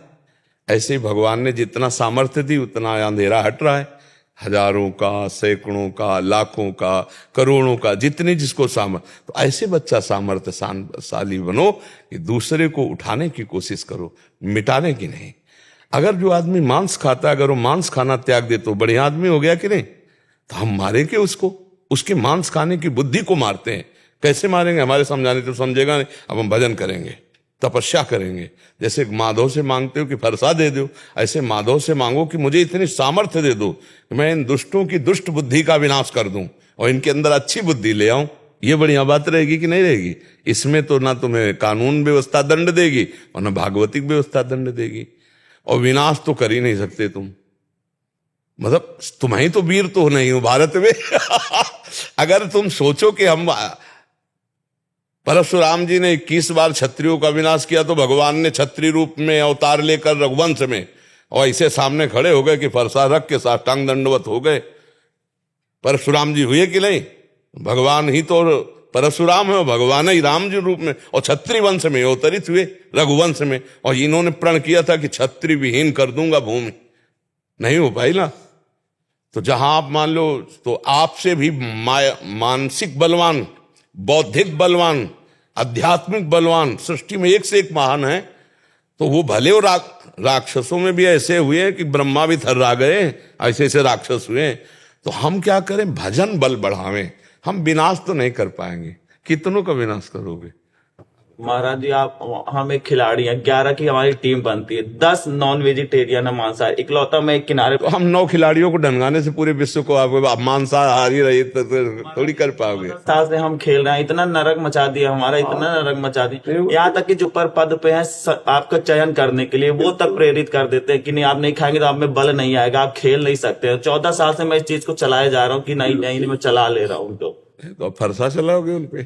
ऐसे ही भगवान ने जितना सामर्थ्य दी उतना अंधेरा हट रहा है। हजारों का, सैकड़ों का, लाखों का, करोड़ों का, जितने जिसको सामर्थ्य। तो ऐसे बच्चा सामर्थ्यशाली बनो कि दूसरे को उठाने की कोशिश करो, मिटाने की नहीं। अगर जो आदमी मांस खाता है, अगर वो मांस खाना त्याग दे तो बढ़िया आदमी हो गया कि नहीं? तो हम मारेंगे उसको, उसके मांस खाने की बुद्धि को मारते हैं। कैसे मारेंगे? हमारे समझाने तो समझेगा नहीं। अब हम भजन करेंगे, तपस्या करेंगे। जैसे माधव से मांगते हो कि फरसा दे दो, ऐसे माधव से मांगो कि मुझे इतनी सामर्थ्य दे दो कि मैं इन दुष्टों की दुष्ट बुद्धि का विनाश कर दूं और इनके अंदर अच्छी बुद्धि ले आऊं। ये बढ़िया बात रहेगी कि नहीं रहेगी? इसमें तो ना तुम्हें कानून व्यवस्था दंड देगी और ना भागवतिक व्यवस्था दंड देगी। और विनाश तो कर ही नहीं सकते तुम, मतलब तुम्हें तो वीर तो नहीं हो भारत में। अगर तुम सोचो कि हम परशुराम जी ने 21 बार क्षत्रियों का विनाश किया, तो भगवान ने क्षत्रिय रूप में अवतार लेकर रघुवंश में और ऐसे सामने खड़े हो गए कि फरसा रख के साष्टांग दंडवत हो गए। परशुराम जी हुए कि नहीं? भगवान ही तो परशुराम है, भगवान ही राम जी रूप में, और क्षत्रिय वंश में अवतरित हुए रघुवंश में। और इन्होंने प्रण किया था कि क्षत्रिय विहीन कर दूंगा भूमि। नहीं हो पाई ना। तो जहां आप मान लो, तो आपसे भी मानसिक बलवान, बौद्धिक बलवान, आध्यात्मिक बलवान सृष्टि में एक से एक महान है। तो वो भले और राक्षसों में भी ऐसे हुए कि ब्रह्मा भी थर्रा गए, ऐसे ऐसे राक्षस हुए। तो हम क्या करें? भजन बल बढ़ावें। हम विनाश तो नहीं कर पाएंगे। कितनों का विनाश करोगे? महाराज जी आप, हम एक खिलाड़ी हैं, 11 की हमारी टीम बनती है, 10 नॉन वेजिटेरियन है, मांसाहारी, इकलौता मैं एक किनारे तो हम 9 खिलाड़ियों को ढंगाने से पूरे विश्व को आप मांसाहारी रही तो थोड़ी कर पाओगे। साल से हम खेल रहे हैं, इतना नरक मचा दिया हमारा, इतना नरक मचा दिया, यहाँ तक कि जो ऊपर पद पे है आपका चयन करने के लिए वो तक प्रेरित कर देते हैं कि नहीं आप नहीं खाएंगे तो आप में बल नहीं आएगा, आप खेल नहीं सकते। 14 साल से मैं इस चीज को चलाए जा रहा हूँ कि नहीं नहीं मैं चला ले रहा हूँ, तो फरसा चलाओगे उनपे।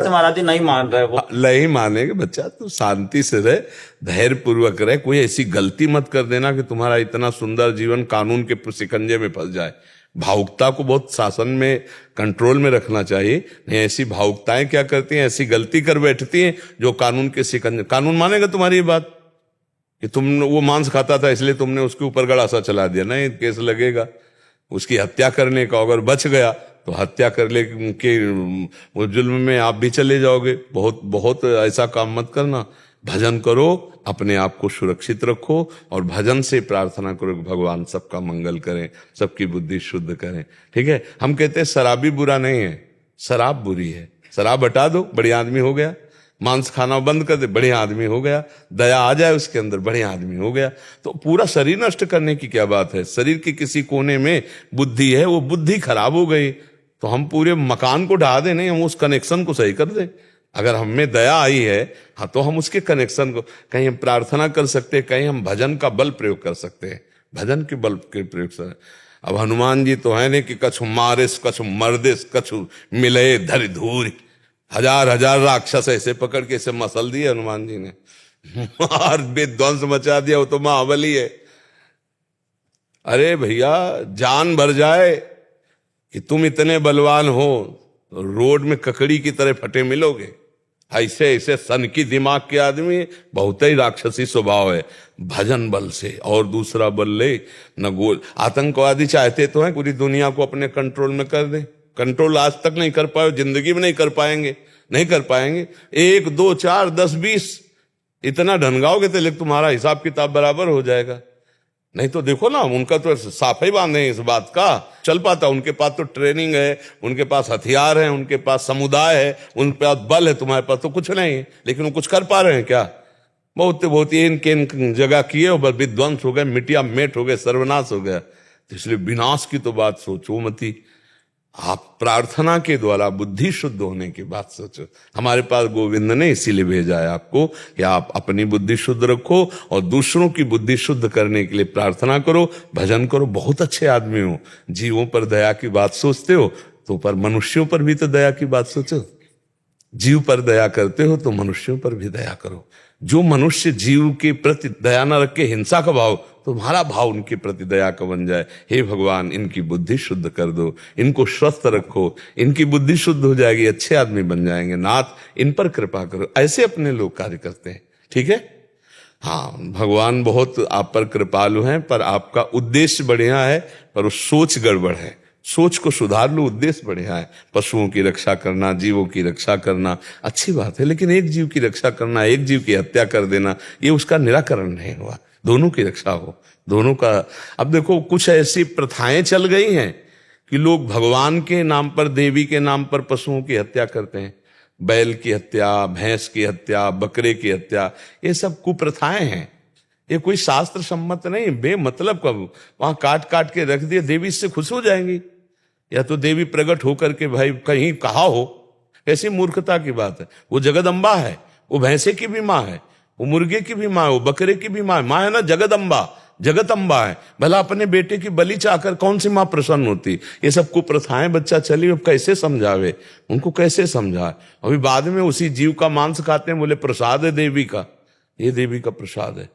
महाराज जी नहीं मान रहे वो। नहीं मानेंगे बच्चा, तो शांति से रहे, धैर्य पूर्वक रहे, कोई ऐसी गलती मत कर देना कि तुम्हारा इतना सुंदर जीवन कानून के शिकंजे में फंस जाए। भावुकता को बहुत शासन में कंट्रोल में रखना चाहिए, नहीं ऐसी भावुकताएं क्या करती हैं, ऐसी गलती कर बैठती हैं जो कानून के शिकंजे। कानून मानेगा तुम्हारी ये बात कि तुम वो मांस खाता था इसलिए तुमने उसके ऊपर गड़ासा चला दिया? नहीं, केस लगेगा। उसकी हत्या करने का अगर बच गया तो हत्या कर ले के वो जुल्म में आप भी चले जाओगे। बहुत बहुत ऐसा काम मत करना। भजन करो, अपने आप को सुरक्षित रखो और भजन से प्रार्थना करो कि भगवान सबका मंगल करें, सबकी बुद्धि शुद्ध करें। ठीक है, हम कहते हैं शराबी बुरा नहीं है, शराब बुरी है। शराब हटा दो, बढ़िया आदमी हो गया। मांस खाना बंद कर दे, बढ़िया आदमी हो गया। दया आ जाए उसके अंदर, बढ़िया आदमी हो गया। तो पूरा शरीर नष्ट करने की क्या बात है? शरीर के किसी कोने में बुद्धि है, वो बुद्धि खराब हो गई तो हम पूरे मकान को ढा दें, नहीं, हम उस कनेक्शन को सही कर दें। अगर हम में दया आई है हाँ तो हम उसके कनेक्शन को, कहीं हम प्रार्थना कर सकते हैं, कहीं हम भजन का बल प्रयोग कर सकते हैं, भजन के बल के प्रयोग से। अब हनुमान जी तो है नहीं कि कछु मारिस कछु मर्दिस कछु मिले धरि धूरी, हजार हजार राक्षस ऐसे पकड़ के ऐसे मसल दिए हनुमान जी ने, मार विध्वंस मचा दिया। वो तो महाबली है। अरे भैया, जान भर जाए कि तुम इतने बलवान हो, रोड में ककड़ी की तरह फटे मिलोगे। ऐसे ऐसे सन की दिमाग के आदमी, बहुत ही राक्षसी स्वभाव है। भजन बल से और दूसरा बल ले न गोल। आतंकवादी चाहते तो हैं पूरी दुनिया को अपने कंट्रोल में कर दें, कंट्रोल आज तक नहीं कर पाए, जिंदगी में नहीं कर पाएंगे, नहीं कर पाएंगे। 1 2 4 10 20 इतना ढनगाओगे तो तुम्हारा हिसाब किताब बराबर हो जाएगा। नहीं तो देखो ना, उनका तो साफ ही बांधे हैं इस बात का, चल पाता। उनके पास तो ट्रेनिंग है, उनके पास हथियार है, उनके पास समुदाय है, उनके पास बल है, तुम्हारे पास तो कुछ नहीं है। लेकिन वो कुछ कर पा रहे हैं क्या? बहुत बहुत इन जगह किए और विध्वंस हो गए, मिटिया मेट हो गए, सर्वनाश हो गया। तो इसलिए विनाश की तो बात सोचो मती। आप प्रार्थना के द्वारा बुद्धि शुद्ध होने की बात सोचो। हमारे पास गोविंद ने इसीलिए भेजा है आपको कि आप अपनी बुद्धि शुद्ध रखो और दूसरों की बुद्धि शुद्ध करने के लिए प्रार्थना करो, भजन करो। बहुत अच्छे आदमी हो, जीवों पर दया की बात सोचते हो तो पर मनुष्यों पर भी तो दया की बात सोचो। जीव पर दया करते हो तो मनुष्यों पर भी दया करो। जो मनुष्य जीव के प्रति दया न रख के हिंसा का भाव, तुम्हारा भाव उनके प्रति दया का बन जाए। हे भगवान, इनकी बुद्धि शुद्ध कर दो, इनको स्वस्थ रखो, इनकी बुद्धि शुद्ध हो जाएगी, अच्छे आदमी बन जाएंगे। नाथ, इन पर कृपा करो। ऐसे अपने लोग कार्य करते हैं। ठीक है, हाँ, भगवान बहुत आप पर कृपालु हैं, पर आपका उद्देश्य बढ़िया है, पर वो सोच गड़बड़ है। सोच को सुधार लो, उद्देश्य बढ़िया है। पशुओं की रक्षा करना, जीवों की रक्षा करना अच्छी बात है, लेकिन एक जीव की रक्षा करना, एक जीव की हत्या कर देना, ये उसका निराकरण नहीं हुआ। दोनों की रक्षा हो, दोनों का। अब देखो, कुछ ऐसी प्रथाएं चल गई हैं कि लोग भगवान के नाम पर, देवी के नाम पर पशुओं की हत्या करते हैं। बैल की हत्या, भैंस की हत्या, बकरे की हत्या, ये सब कुप्रथाएं हैं। ये कोई शास्त्र सम्मत नहीं, बेमतलब का वहां काट काट के रख दिए। देवी इससे खुश हो जाएंगी, या तो देवी प्रकट होकर के भाई कहीं कहा हो। ऐसी मूर्खता की बात है। वो जगदम्बा है, वो भैंसे की भी माँ है, वो मुर्गे की भी माँ है, वो बकरे की भी माँ है। माँ है ना जगदम्बा, जगत अम्बा है। भला अपने बेटे की बलि चाहकर कौन सी माँ प्रसन्न होती? ये सब कुप्रथाएं बच्चा चली, अब कैसे समझावे उनको, कैसे समझाए? अभी बाद में उसी जीव का मांस खाते हैं, बोले प्रसाद है देवी का, ये देवी का प्रसाद है।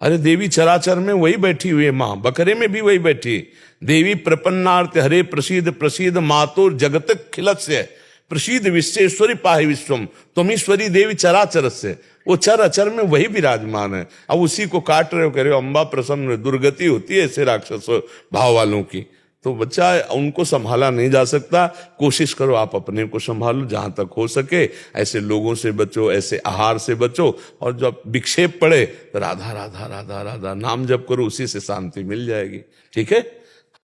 अरे देवी चराचर में वही बैठी हुई है, माँ बकरे में भी वही बैठी। देवी प्रपन्नार्थ हरे प्रसीद प्रसीद मातोर जगत खिलस्य प्रसीद विश्वेश्वरी पाहि विश्वम त्वमीश्वरी देवी चराचर से। वो चर अचर में वही विराजमान है। अब उसी को काट रहे हो, कह रहे हो अम्बा प्रसन्न। दुर्गति होती है ऐसे राक्षस भाव वालों की। तो बच्चा, उनको संभाला नहीं जा सकता। कोशिश करो आप अपने को संभालो जहां तक हो सके। ऐसे लोगों से बचो, ऐसे आहार से बचो, और जब विक्षेप पड़े तो राधा राधा राधा राधा नाम जप करो, उसी से शांति मिल जाएगी। ठीक है।